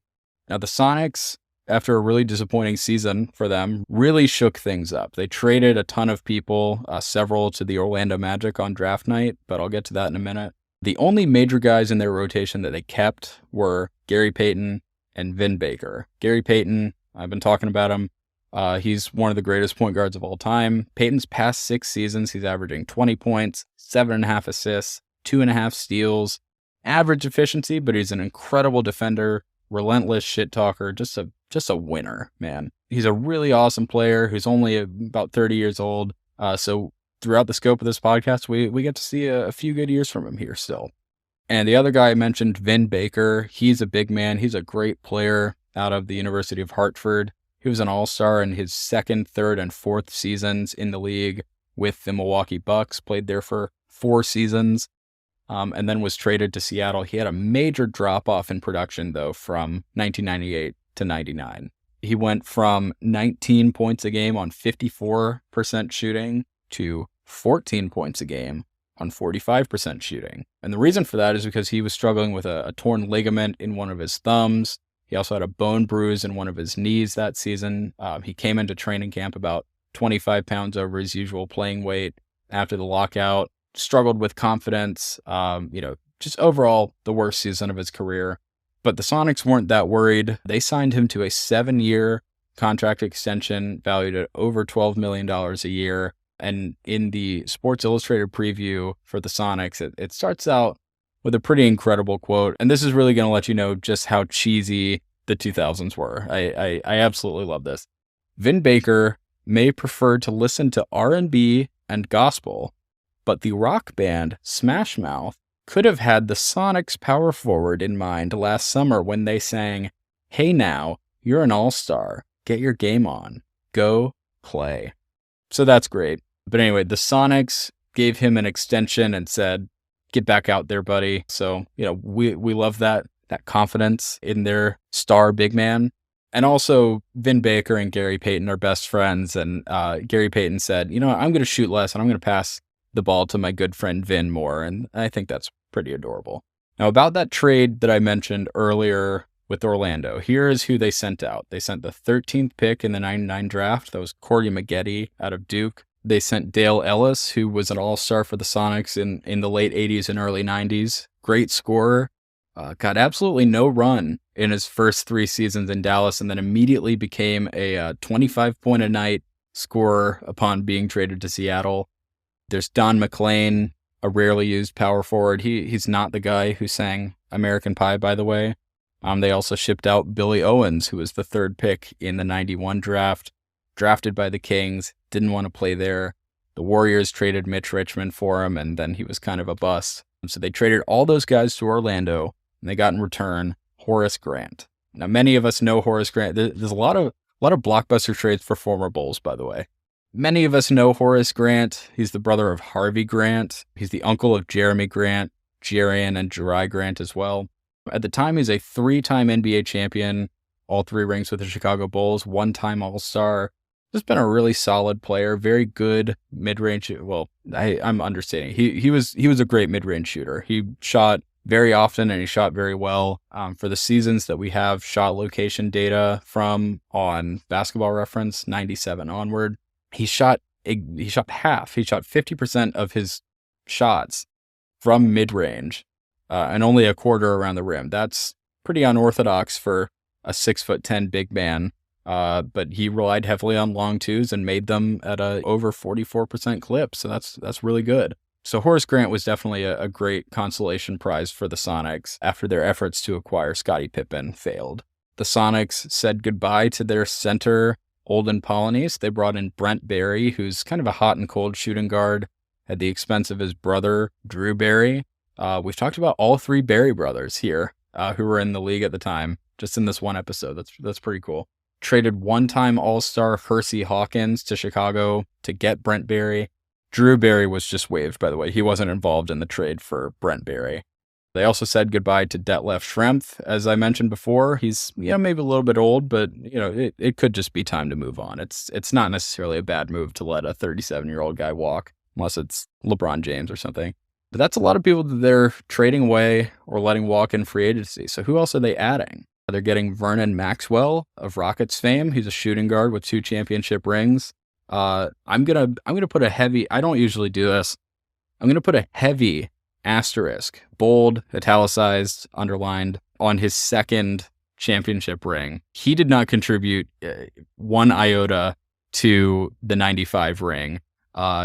Now, the Sonics, after a really disappointing season for them, really shook things up. They traded a ton of people, several to the Orlando Magic on draft night, but I'll get to that in a minute. The only major guys in their rotation that they kept were Gary Payton and Vin Baker. Gary Payton, I've been talking about him. He's one of the greatest point guards of all time. Payton's past 6 seasons, he's averaging 20 points, 7.5 assists, 2.5 steals, average efficiency, but he's an incredible defender, relentless shit talker, just a winner, man. He's a really awesome player who's only about 30 years old. So throughout the scope of this podcast, we get to see a few good years from him here still. And the other guy I mentioned, Vin Baker, he's a big man. He's a great player out of the University of Hartford. He was an all-star in his 2nd, 3rd, and 4th seasons in the league with the Milwaukee Bucks, played there for 4 seasons, and then was traded to Seattle. He had a major drop-off in production, though, from 1998 to 99. He went from 19 points a game on 54% shooting to 14 points a game on 45% shooting. And the reason for that is because he was struggling with a torn ligament in one of his thumbs. He also had a bone bruise in one of his knees that season. He came into training camp about 25 pounds over his usual playing weight after the lockout, struggled with confidence, just overall the worst season of his career. But the Sonics weren't that worried. They signed him to a 7-year contract extension valued at over $12 million a year. And in the Sports Illustrated preview for the Sonics, it starts out with a pretty incredible quote. And this is really going to let you know just how cheesy the 2000s were. I absolutely love this. Vin Baker may prefer to listen to R&B and gospel, but the rock band Smash Mouth could have had the Sonics power forward in mind last summer when they sang, "Hey now, you're an all-star. Get your game on. Go play." So that's great. But anyway, the Sonics gave him an extension and said, get back out there, buddy. So, we love that confidence in their star big man. And also, Vin Baker and Gary Payton are best friends. And Gary Payton said, I'm going to shoot less and I'm going to pass the ball to my good friend Vin more. And I think that's pretty adorable. Now, about that trade that I mentioned earlier with Orlando, here is who they sent out. They sent the 13th pick in the 99 draft. That was Corey Maggette out of Duke. They sent Dale Ellis, who was an all-star for the Sonics in the late 80s and early 90s. Great scorer. Got absolutely no run in his first 3 seasons in Dallas, and then immediately became a 25-point-a-night scorer upon being traded to Seattle. There's Don McClain, a rarely used power forward. He's not the guy who sang American Pie, by the way. They also shipped out Billy Owens, who was the 3rd pick in the 91 draft, drafted by the Kings, didn't want to play there. The Warriors traded Mitch Richmond for him, and then he was kind of a bust. So they traded all those guys to Orlando, and they got in return Horace Grant. Now, many of us know Horace Grant. There's a lot of blockbuster trades for former Bulls, by the way. Many of us know Horace Grant. He's the brother of Harvey Grant. He's the uncle of Jeremy Grant, Jerian, and Jeri Grant as well. At the time, he's a 3-time NBA champion, all 3 rings with the Chicago Bulls, 1-time All-Star. Just been a really solid player, very good mid-range. Well, I'm understating. He was a great mid-range shooter. He shot very often and he shot very well. For the seasons that we have shot location data from on Basketball Reference, 97 onward, he shot half. He shot 50% of his shots from mid-range, and only a quarter around the rim. That's pretty unorthodox for a 6'10" big man. But he relied heavily on long twos and made them at a over 44% clip. So that's really good. So Horace Grant was definitely a great consolation prize for the Sonics after their efforts to acquire Scottie Pippen failed. The Sonics said goodbye to their center, Olden Polynice. They brought in Brent Barry, who's kind of a hot and cold shooting guard at the expense of his brother, Drew Barry. We've talked about all 3 Barry brothers here, who were in the league at the time, just in this one episode. That's pretty cool. Traded 1-time All-Star Hersey Hawkins to Chicago to get Brent Barry. Drew Barry was just waived, by the way. He wasn't involved in the trade for Brent Barry. They also said goodbye to Detlef Schrempf. As I mentioned before, he's maybe a little bit old, but it could just be time to move on. It's not necessarily a bad move to let a 37-year-old guy walk, unless it's LeBron James or something. But that's a lot of people that they're trading away or letting walk in free agency. So who else are they adding? They're getting Vernon Maxwell of Rockets fame. He's a shooting guard with 2 championship rings. I'm gonna put a heavy. I don't usually do this. I'm gonna put a heavy asterisk, bold, italicized, underlined on his 2nd championship ring. He did not contribute 1 iota to the 95 ring.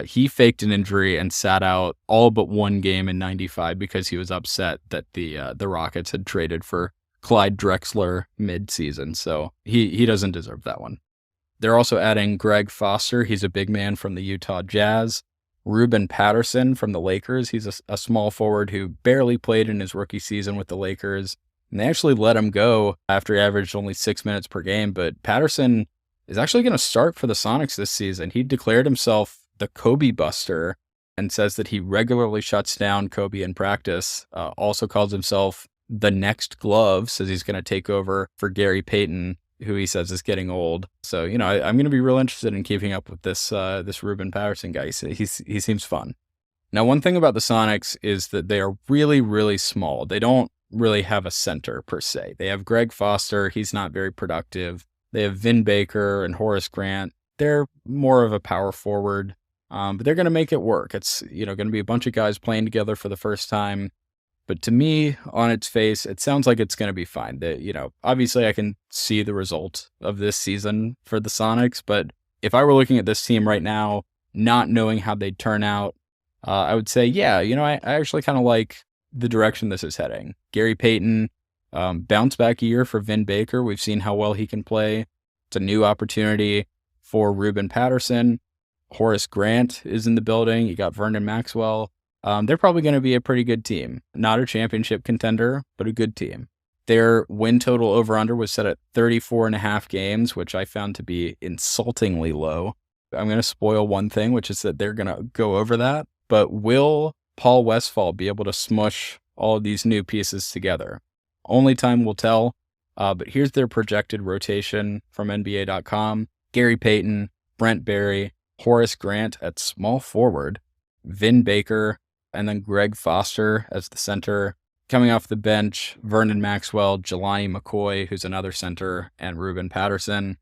He faked an injury and sat out all but 1 game in 95 because he was upset that the Rockets had traded for Clyde Drexler mid-season, so he doesn't deserve that one. They're also adding Greg Foster. He's a big man from the Utah Jazz. Ruben Patterson from the Lakers. He's a small forward who barely played in his rookie season with the Lakers. And they actually let him go after he averaged only 6 minutes per game. But Patterson is actually going to start for the Sonics this season. He declared himself the Kobe Buster and says that he regularly shuts down Kobe in practice. Also calls himself the next glove, says he's going to take over for Gary Payton, who he says is getting old. So, I'm going to be real interested in keeping up with this Ruben Patterson guy. He seems fun. Now, one thing about the Sonics is that they are really, really small. They don't really have a center per se. They have Greg Foster. He's not very productive. They have Vin Baker and Horace Grant. They're more of a power forward, but they're going to make it work. It's, going to be a bunch of guys playing together for the first time. But to me, on its face, it sounds like it's going to be fine. Obviously I can see the result of this season for the Sonics, but if I were looking at this team right now, not knowing how they'd turn out, I would say, I actually kind of like the direction this is heading. Gary Payton, bounce back year for Vin Baker. We've seen how well he can play. It's a new opportunity for Ruben Patterson. Horace Grant is in the building. You got Vernon Maxwell. They're probably going to be a pretty good team. Not a championship contender, but a good team. Their win total over-under was set at 34.5 games, which I found to be insultingly low. I'm going to spoil one thing, which is that they're going to go over that. But will Paul Westphal be able to smush all of these new pieces together? Only time will tell. But here's their projected rotation from NBA.com. Gary Payton, Brent Barry, Horace Grant at small forward, Vin Baker, and then Greg Foster as the center. Coming off the bench, Vernon Maxwell, Jelani McCoy, who's another center, and Ruben Patterson.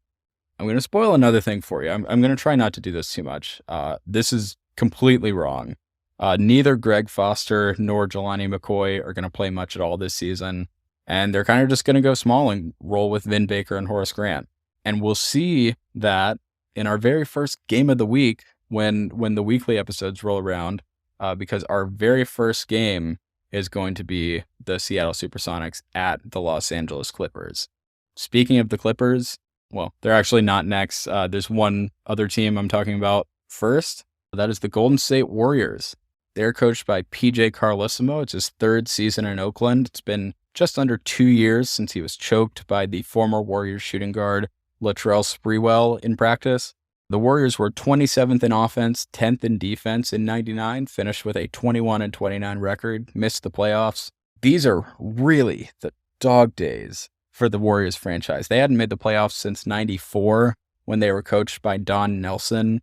I'm going to spoil another thing for you. I'm going to try not to do this too much. This is completely wrong. Neither Greg Foster nor Jelani McCoy are going to play much at all this season. And they're kind of just going to go small and roll with Vin Baker and Horace Grant. And we'll see that in our very first game of the week when the weekly episodes roll around, because our very first game is going to be the Seattle Supersonics at the Los Angeles Clippers. Speaking of the Clippers, well, they're actually not next. There's one other team I'm talking about first. That is the Golden State Warriors. They're coached by PJ Carlesimo. It's his third season in Oakland. It's been just under 2 years since he was choked by the former Warriors shooting guard Latrell Sprewell in practice. The Warriors were 27th in offense, 10th in defense in 99, finished with a 21-29 record, missed the playoffs. These are really the dog days for the Warriors franchise. They hadn't made the playoffs since 94 when they were coached by Don Nelson.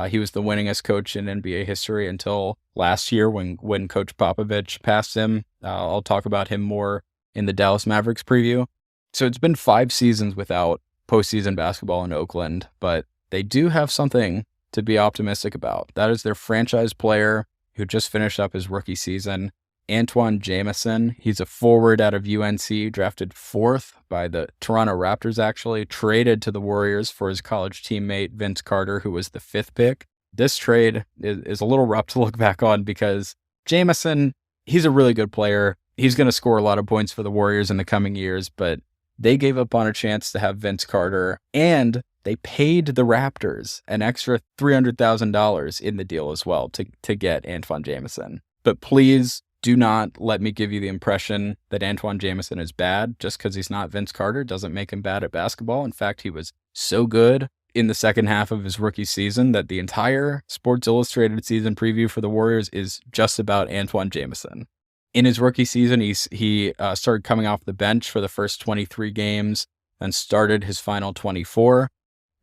He was the winningest coach in NBA history until last year when Coach Popovich passed him. I'll talk about him more in the Dallas Mavericks preview. So it's been 5 seasons without postseason basketball in Oakland, but they do have something to be optimistic about. That is their franchise player who just finished up his rookie season, Antoine Jamison. He's a forward out of UNC, drafted 4th by the Toronto Raptors, actually, traded to the Warriors for his college teammate, Vince Carter, who was the 5th pick. This trade is a little rough to look back on because Jamison, he's a really good player. He's going to score a lot of points for the Warriors in the coming years, but they gave up on a chance to have Vince Carter, and they paid the Raptors an extra $300,000 in the deal as well to get Antoine Jamison. But please do not let me give you the impression that Antoine Jamison is bad. Just because he's not Vince Carter doesn't make him bad at basketball. In fact, he was so good in the second half of his rookie season that the entire Sports Illustrated season preview for the Warriors is just about Antoine Jamison. In his rookie season, he started coming off the bench for the first 23 games, then started his final 24.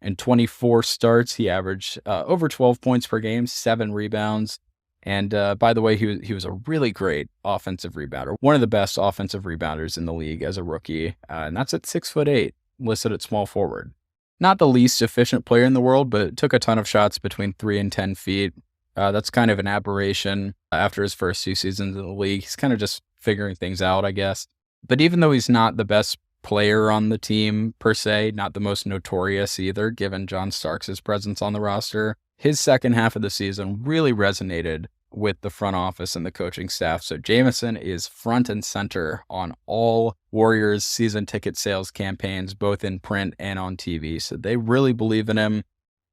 In 24 starts, he averaged over 12 points per game, 7 rebounds. And by the way, he was a really great offensive rebounder, one of the best offensive rebounders in the league as a rookie. And that's at 6'8", listed at small forward. Not the least efficient player in the world, but took a ton of shots between 3 and 10 feet. That's kind of an aberration after his first 2 seasons in the league. He's kind of just figuring things out, I guess. But even though he's not the best player on the team per se, not the most notorious either, given John Starks' presence on the roster, his second half of the season really resonated with the front office and the coaching staff. So Jamison is front and center on all Warriors season ticket sales campaigns, both in print and on TV. So they really believe in him.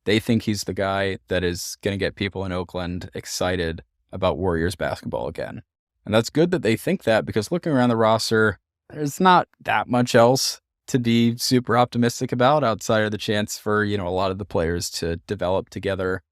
They think he's the guy that is going to get people in Oakland excited about Warriors basketball again. And that's good that they think that, because looking around the roster, there's not that much else to be super optimistic about outside of the chance for, a lot of the players to develop together.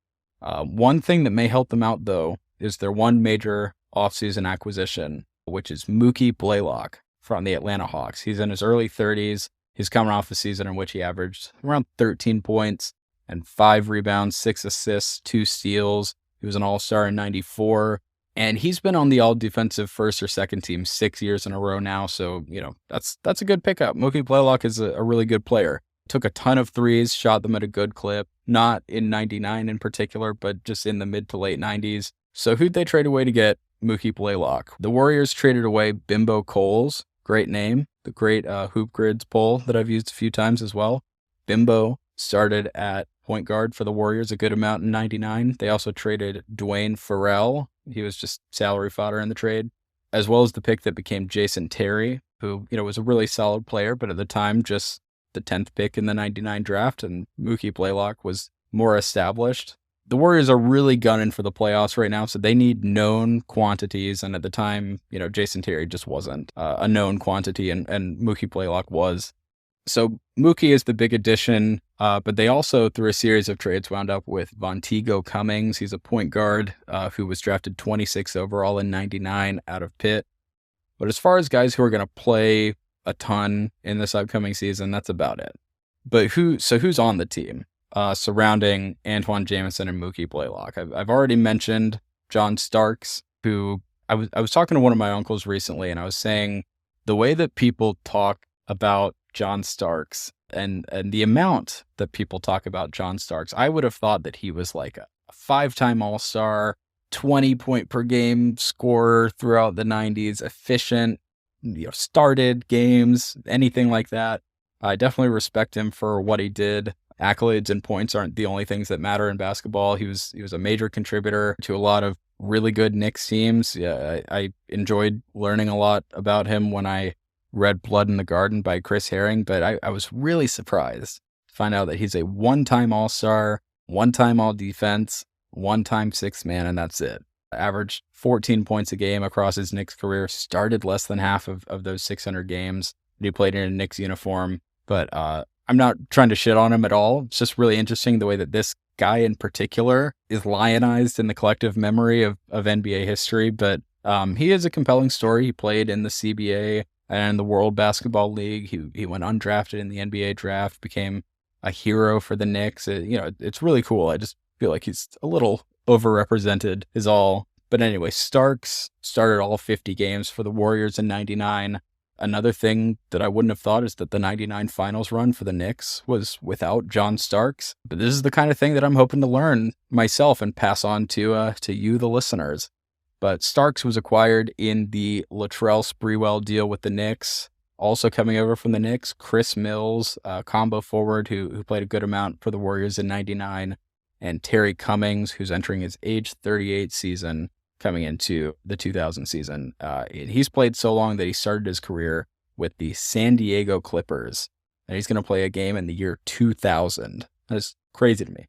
One thing that may help them out, though, is their one major offseason acquisition, which is Mookie Blaylock from the Atlanta Hawks. He's in his early 30s. He's coming off a season in which he averaged around 13 points and 5 rebounds, 6 assists, 2 steals. He was an all-star in 94. And he's been on the all-defensive first or second team 6 years in a row now. So, that's a good pickup. Mookie Blaylock is a really good player. Took a ton of threes, shot them at a good clip. Not in 99 in particular, but just in the mid to late 90s. So who'd they trade away to get Mookie Blaylock? The Warriors traded away Bimbo Coles. Great name. The great Hoop Grids poll that I've used a few times as well. Bimbo started at point guard for the Warriors a good amount in 99. They also traded Dwayne Farrell. He was just salary fodder in the trade, as well as the pick that became Jason Terry, who, was a really solid player, but at the time just the 10th pick in the 99 draft, and Mookie Blaylock was more established. The Warriors are really gunning for the playoffs right now, so they need known quantities, and at the time, Jason Terry just wasn't a known quantity, and Mookie Blaylock was. So Mookie is the big addition, but they also, through a series of trades, wound up with Vonteego Cummings. He's a point guard who was drafted 26 overall in 99 out of Pitt. But as far as guys who are going to play a ton in this upcoming season, that's about it. But who's on the team surrounding Antoine Jamison and Mookie Blaylock? I've already mentioned John Starks, who I was talking to one of my uncles recently, and I was saying the way that people talk about John Starks and the amount that people talk about John Starks, I would have thought that he was like a 5-time All-Star, 20 point per game scorer throughout the 90s, efficient, started games, anything like that. I definitely respect him for what he did. Accolades and points aren't the only things that matter in basketball. He was a major contributor to a lot of really good Knicks teams. Yeah, I enjoyed learning a lot about him when I read Blood in the Garden by Chris Herring, but I was really surprised to find out that he's a 1-time All-Star, 1-time All-Defense, 1-time sixth man, and that's it. Averaged 14 points a game across his Knicks career, started less than half of those 600 games that he played in a Knicks uniform. But I'm not trying to shit on him at all. It's just really interesting the way that this guy in particular is lionized in the collective memory of NBA history. But he is a compelling story. He played in the CBA and the World Basketball League. He went undrafted in the NBA draft, became a hero for the Knicks. It's really cool. I just feel like he's a little overrepresented is all. But anyway, Starks started all 50 games for the Warriors in 99. Another thing that I wouldn't have thought is that the 99 finals run for the Knicks was without John Starks. But this is the kind of thing that I'm hoping to learn myself and pass on to you, the listeners. But Starks was acquired in the Latrell Sprewell deal with the Knicks. Also coming over from the Knicks, Chris Mills, combo forward who played a good amount for the Warriors in 99, and Terry Cummings, who's entering his age 38 season coming into the 2000 season. He's played so long that he started his career with the San Diego Clippers, and he's going to play a game in the year 2000. That's crazy to me.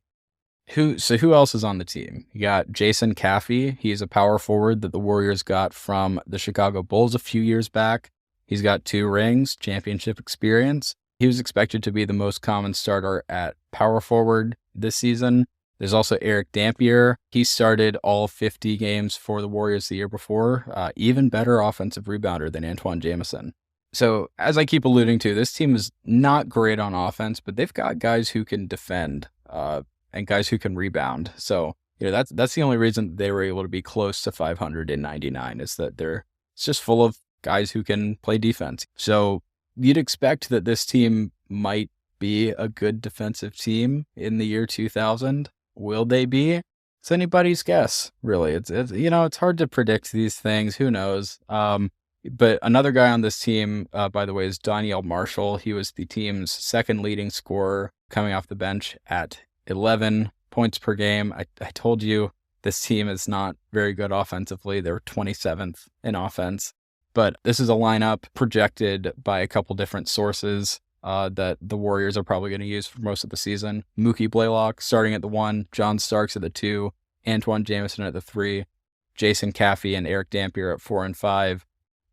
Who else is on the team? You got Jason Caffey. He's a power forward that the Warriors got from the Chicago Bulls a few years back. He's got 2 rings, championship experience. He was expected to be the most common starter at power forward this season. There's also Eric Dampier. He started all 50 games for the Warriors the year before. Even better offensive rebounder than Antoine Jamison. So as I keep alluding to, this team is not great on offense, but they've got guys who can defend and guys who can rebound. So that's the only reason they were able to be close to 500 in 99 is that it's just full of guys who can play defense. So you'd expect that this team might be a good defensive team in the year 2000. Will they be? It's anybody's guess, really. It's hard to predict these things. Who knows? But another guy on this team, by the way, is Danielle Marshall. He was the team's second leading scorer coming off the bench at 11 points per game. I told you this team is not very good offensively. They're 27th in offense. But this is a lineup projected by a couple different sources that the Warriors are probably going to use for most of the season. Mookie Blaylock starting at the 1, John Starks at the 2, Antoine Jamison at the 3, Jason Caffey and Eric Dampier at 4 and 5.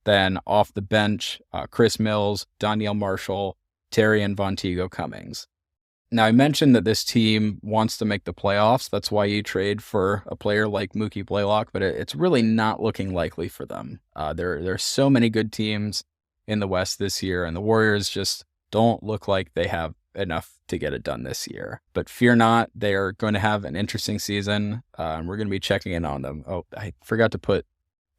Then off the bench, Chris Mills, Danielle Marshall, Terry and Vonteego Cummings. Now, I mentioned that this team wants to make the playoffs. That's why you trade for a player like Mookie Blaylock, but it's really not looking likely for them. There are so many good teams in the West this year, and the Warriors just don't look like they have enough to get it done this year. But fear not, they are going to have an interesting season, and we're going to be checking in on them. Oh, I forgot to put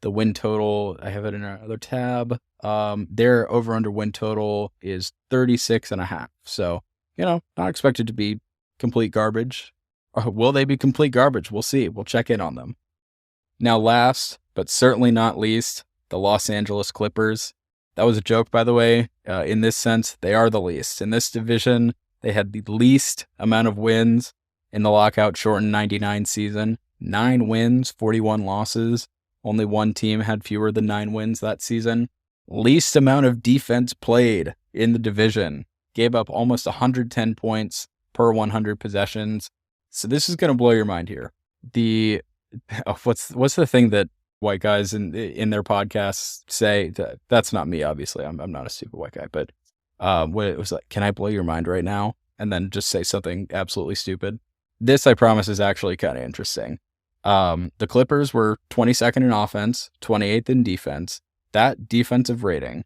the win total. I have it in another tab. Their over-under win total is 36.5. So, not expected to be complete garbage. Or will they be complete garbage? We'll see. We'll check in on them. Now, last, but certainly not least, the Los Angeles Clippers. That was a joke, by the way. In this sense, they are the least. In this division, they had the least amount of wins in the lockout-shortened 99 season. 9 wins, 41 losses. Only one team had fewer than 9 wins that season. Least amount of defense played in the division. Gave up almost 110 points per 100 possessions. So this is going to blow your mind here. What's the thing that white guys in their podcasts say? That's not me, obviously. I'm not a stupid white guy, but What it was like, can I blow your mind right now? And then just say something absolutely stupid. This, I promise, is actually kind of interesting. The Clippers were 22nd in offense, 28th in defense. That defensive rating,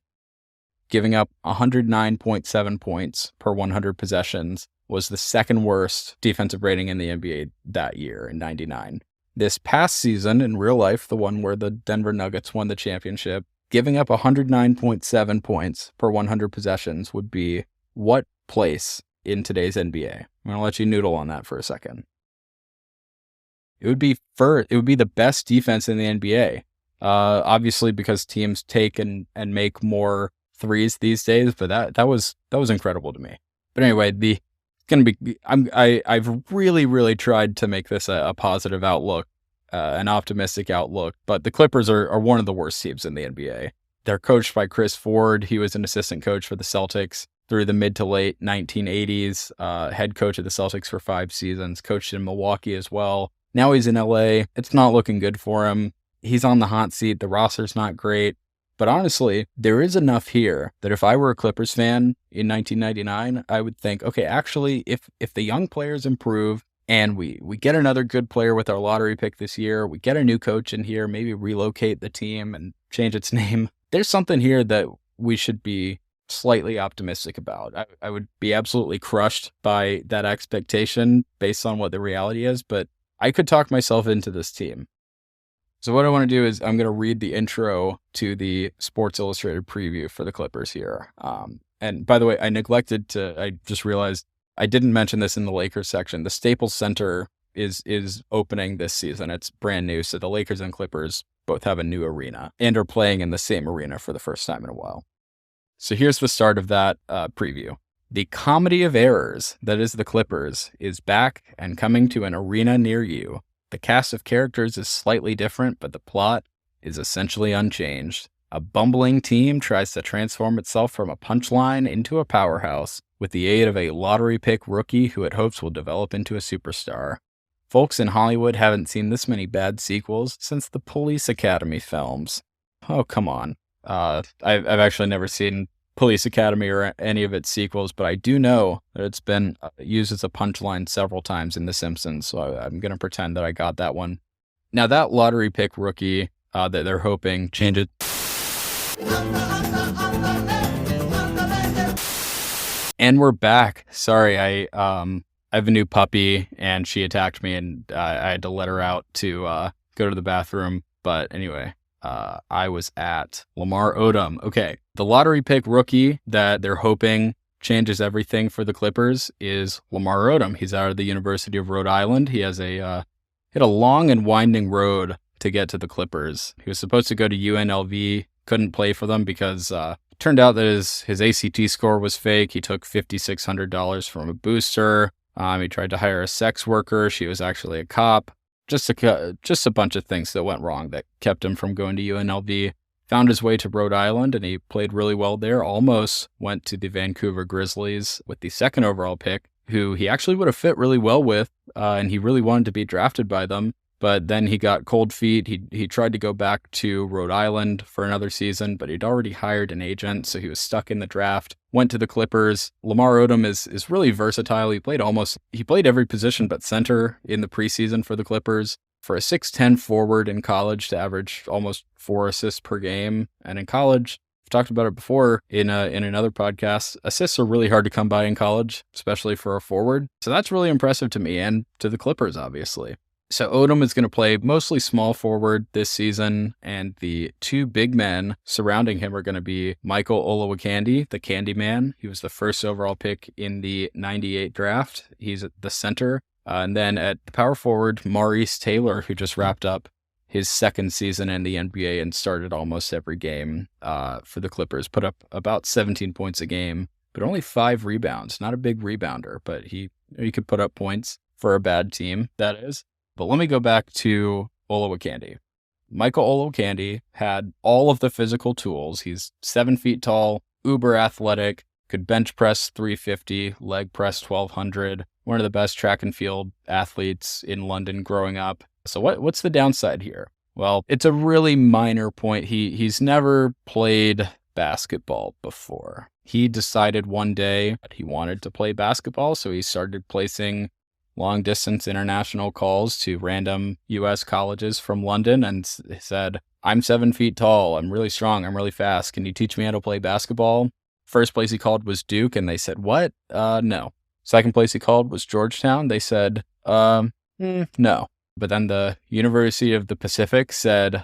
giving up 109.7 points per 100 possessions, was the second worst defensive rating in the NBA that year in 99. This past season, in real life, the one where the Denver Nuggets won the championship, giving up 109.7 points per 100 possessions would be what place in today's NBA? I'm going to let you noodle on that for a second. It would be the best defense in the NBA. Obviously because teams take and make more threes these days, but that was incredible to me. But anyway, I've really tried to make this a positive outlook, an optimistic outlook, but the Clippers are one of the worst teams in the NBA. They're coached by Chris Ford. He was an assistant coach for the Celtics through the mid to late 1980s, head coach of the Celtics for 5 seasons, coached in Milwaukee as well. Now he's in LA. It's not looking good for him. He's on the hot seat. The roster's not great. But honestly, there is enough here that if I were a Clippers fan in 1999, I would think, okay, actually, if the young players improve and we get another good player with our lottery pick this year, we get a new coach in here, maybe relocate the team and change its name, there's something here that we should be slightly optimistic about. I would be absolutely crushed by that expectation based on what the reality is, but I could talk myself into this team. So what I want to do is I'm going to read the intro to the Sports Illustrated preview for the Clippers here. And by the way, I just realized I didn't mention this in the Lakers section. The Staples Center is opening this season. It's brand new. So the Lakers and Clippers both have a new arena and are playing in the same arena for the first time in a while. So here's the start of that preview. The comedy of errors that is the Clippers is back and coming to an arena near you. The cast of characters is slightly different, but the plot is essentially unchanged. A bumbling team tries to transform itself from a punchline into a powerhouse with the aid of a lottery pick rookie who it hopes will develop into a superstar. Folks in Hollywood haven't seen this many bad sequels since the Police Academy films. Oh, come on. I've actually never seen Police Academy or any of its sequels, but I do know that it's been used as a punchline several times in The Simpsons, so I'm going to pretend that I got that one. Now, that lottery pick rookie that they're hoping changes. And we're back. Sorry, I have a new puppy, and she attacked me, and I had to let her out to go to the bathroom. But anyway, I was at Lamar Odom. Okay, the lottery pick rookie that they're hoping changes everything for the Clippers is Lamar Odom. He's out of the University of Rhode Island. He has he had a long and winding road to get to the Clippers. He was supposed to go to UNLV, couldn't play for them because turned out that his ACT score was fake. He took $5,600 from a booster. He tried to hire a sex worker. She was actually a cop. Just a bunch of things that went wrong that kept him from going to UNLV. Found his way to Rhode Island, and he played really well there. Almost went to the Vancouver Grizzlies with the second overall pick, who he actually would have fit really well with, and he really wanted to be drafted by them. But then he got cold feet. He tried to go back to Rhode Island for another season, but he'd already hired an agent, so he was stuck in the draft. Went to the Clippers. Lamar Odom is really versatile. He played every position but center in the preseason for the Clippers. For a 6'10 forward in college to average almost 4 assists per game. And in college, I've talked about it before in another podcast, assists are really hard to come by in college, especially for a forward. So that's really impressive to me and to the Clippers, obviously. So Odom is going to play mostly small forward this season, and the two big men surrounding him are going to be Michael Olowokandi, the Candyman. He was the first overall pick in the 98 draft. He's at the center. And then at the power forward, Maurice Taylor, who just wrapped up his second season in the NBA and started almost every game for the Clippers, put up about 17 points a game, but only 5 rebounds. Not a big rebounder, but he could put up points for a bad team, that is. But let me go back to Olowokandi. Michael Olowokandi had all of the physical tools. He's 7 feet tall, uber athletic, could bench press 350, leg press 1200, one of the best track and field athletes in London growing up. So what's the downside here? Well, it's a really minor point. He's never played basketball before. He decided one day that he wanted to play basketball, so he started placing long-distance international calls to random U.S. colleges from London and said, I'm 7 feet tall, I'm really strong, I'm really fast, can you teach me how to play basketball? First place he called was Duke, and they said, what? No. Second place he called was Georgetown. They said, no. But then the University of the Pacific said,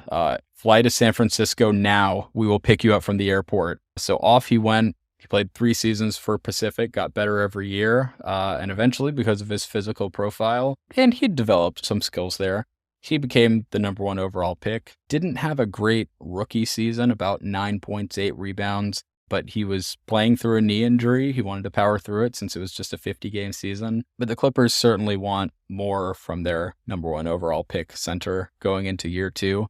fly to San Francisco now. We will pick you up from the airport. So off he went. He played 3 seasons for Pacific, got better every year, and eventually, because of his physical profile, and he'd developed some skills there, he became the number 1 overall pick. Didn't have a great rookie season, about 9 points, 8 rebounds, but he was playing through a knee injury. He wanted to power through it since it was just a 50-game season. But the Clippers certainly want more from their number 1 overall pick center going into year 2.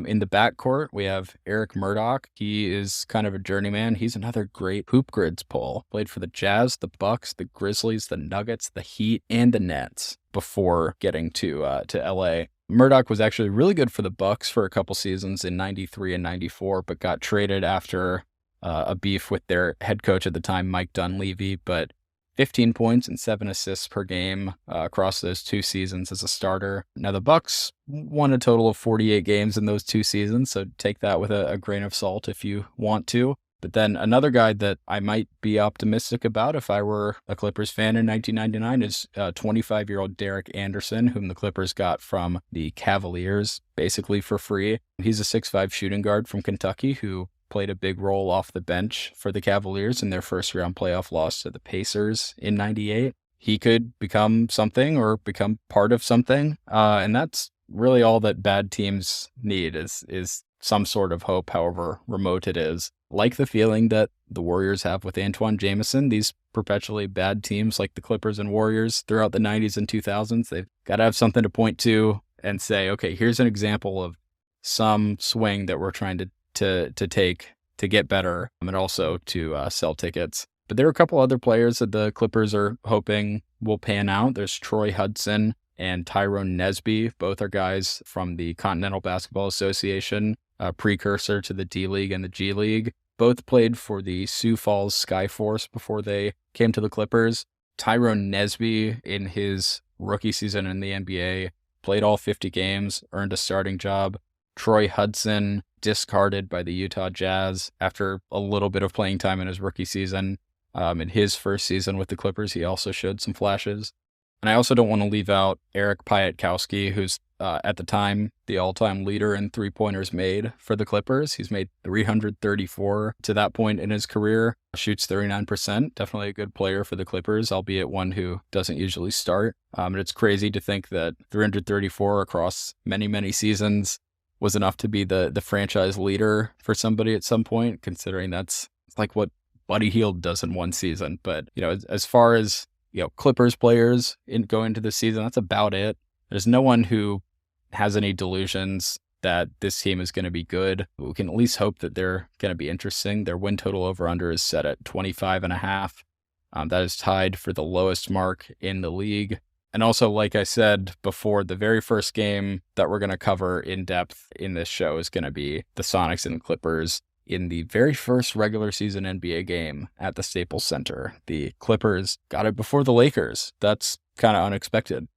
In the backcourt, we have Eric Murdoch. He is kind of a journeyman. He's another great hoop grids pull. Played for the Jazz, the Bucks, the Grizzlies, the Nuggets, the Heat, and the Nets before getting to LA. Murdoch was actually really good for the Bucks for a couple seasons in 93 and 94, but got traded after a beef with their head coach at the time, Mike Dunleavy. But 15 points and 7 assists per game across those 2 seasons as a starter. Now, the Bucks won a total of 48 games in those 2 seasons, so take that with a grain of salt if you want to. But then another guy that I might be optimistic about if I were a Clippers fan in 1999 is 25-year-old Derek Anderson, whom the Clippers got from the Cavaliers, basically for free. He's a 6'5" shooting guard from Kentucky who played a big role off the bench for the Cavaliers in their first-round playoff loss to the Pacers in 98. He could become something or become part of something, and that's really all that bad teams need is some sort of hope, however remote it is. Like the feeling that the Warriors have with Antoine Jamison, these perpetually bad teams like the Clippers and Warriors throughout the 90s and 2000s, they've got to have something to point to and say, okay, here's an example of some swing that we're trying to take to get better and also to sell tickets. But there are a couple other players that the Clippers are hoping will pan out. There's Troy Hudson and Tyrone Nesby. Both are guys from the Continental Basketball Association, a precursor to the D-League and the G-League. Both played for the Sioux Falls Skyforce before they came to the Clippers. Tyrone Nesby, in his rookie season in the NBA, played all 50 games, earned a starting job. Troy Hudson, discarded by the Utah Jazz after a little bit of playing time in his rookie season. In his first season with the Clippers, he also showed some flashes. And I also don't want to leave out Eric Piatkowski, who's at the time the all-time leader in three-pointers made for the Clippers. He's made 334 to that point in his career, shoots 39%. Definitely a good player for the Clippers, albeit one who doesn't usually start. And it's crazy to think that 334 across many, many seasons was enough to be the franchise leader for somebody at some point, considering that's like what Buddy Hield does in one season. But, as far as, Clippers players go into the season, that's about it. There's no one who has any delusions that this team is going to be good. We can at least hope that they're going to be interesting. Their win total over under is set at 25.5. That is tied for the lowest mark in the league. And also, like I said before, the very first game that we're going to cover in depth in this show is going to be the Sonics and Clippers in the very first regular season NBA game at the Staples Center. The Clippers got it before the Lakers. That's kind of unexpected.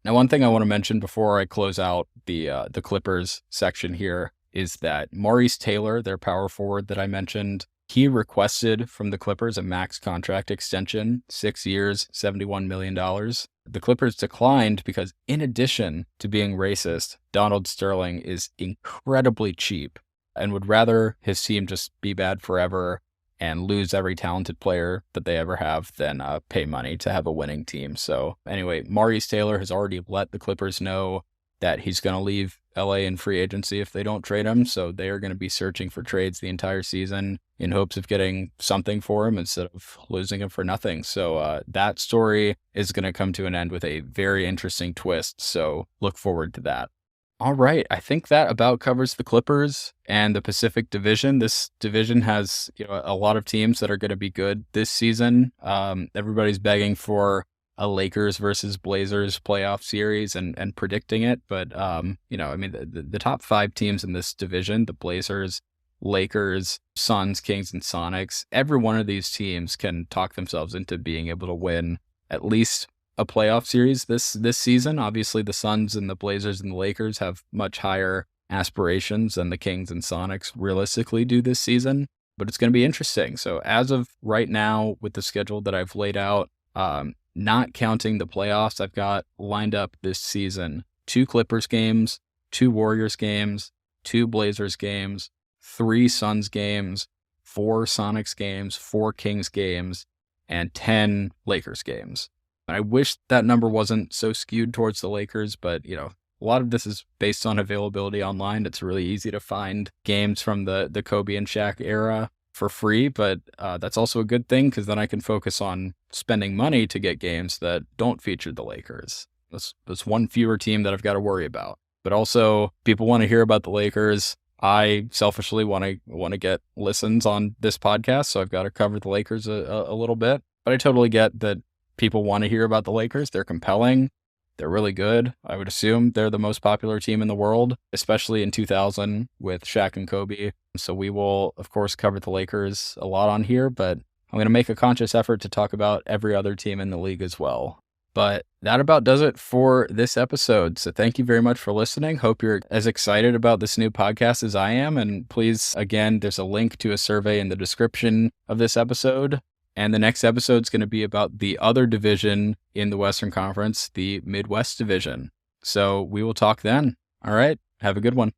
Now, one thing I want to mention before I close out the Clippers section here is that Maurice Taylor, their power forward that I mentioned, he requested from the Clippers a max contract extension, 6 years, $71 million. The Clippers declined because, in addition to being racist, Donald Sterling is incredibly cheap and would rather his team just be bad forever and lose every talented player that they ever have than pay money to have a winning team. So anyway, Maurice Taylor has already let the Clippers know that he's going to leave LA in free agency if they don't trade him. So they are going to be searching for trades the entire season in hopes of getting something for him instead of losing him for nothing. So that story is going to come to an end with a very interesting twist. So look forward to that. All right. I think that about covers the Clippers and the Pacific Division. This division has a lot of teams that are going to be good this season. Everybody's begging for a Lakers versus Blazers playoff series and predicting it. But, the top 5 teams in this division, the Blazers, Lakers, Suns, Kings, and Sonics, every one of these teams can talk themselves into being able to win at least a playoff series this season. Obviously, the Suns and the Blazers and the Lakers have much higher aspirations than the Kings and Sonics realistically do this season, but it's going to be interesting. So as of right now, with the schedule that I've laid out, not counting the playoffs, I've got lined up this season 2 Clippers games, 2 Warriors games, 2 Blazers games, 3 Suns games, 4 Sonics games, 4 Kings games, and 10 Lakers games. I wish that number wasn't so skewed towards the Lakers, but a lot of this is based on availability online. It's really easy to find games from the Kobe and Shaq era for free, but that's also a good thing because then I can focus on spending money to get games that don't feature the Lakers. That's one fewer team that I've got to worry about. But also, people want to hear about the Lakers. I selfishly want to get listens on this podcast, so I've got to cover the Lakers a little bit. But I totally get that people want to hear about the Lakers. They're compelling. They're really good. I would assume they're the most popular team in the world, especially in 2000 with Shaq and Kobe. So we will, of course, cover the Lakers a lot on here, but I'm going to make a conscious effort to talk about every other team in the league as well. But that about does it for this episode. So thank you very much for listening. Hope you're as excited about this new podcast as I am. And please, again, there's a link to a survey in the description of this episode. And the next episode is going to be about the other division in the Western Conference, the Midwest Division. So we will talk then. All right. Have a good one.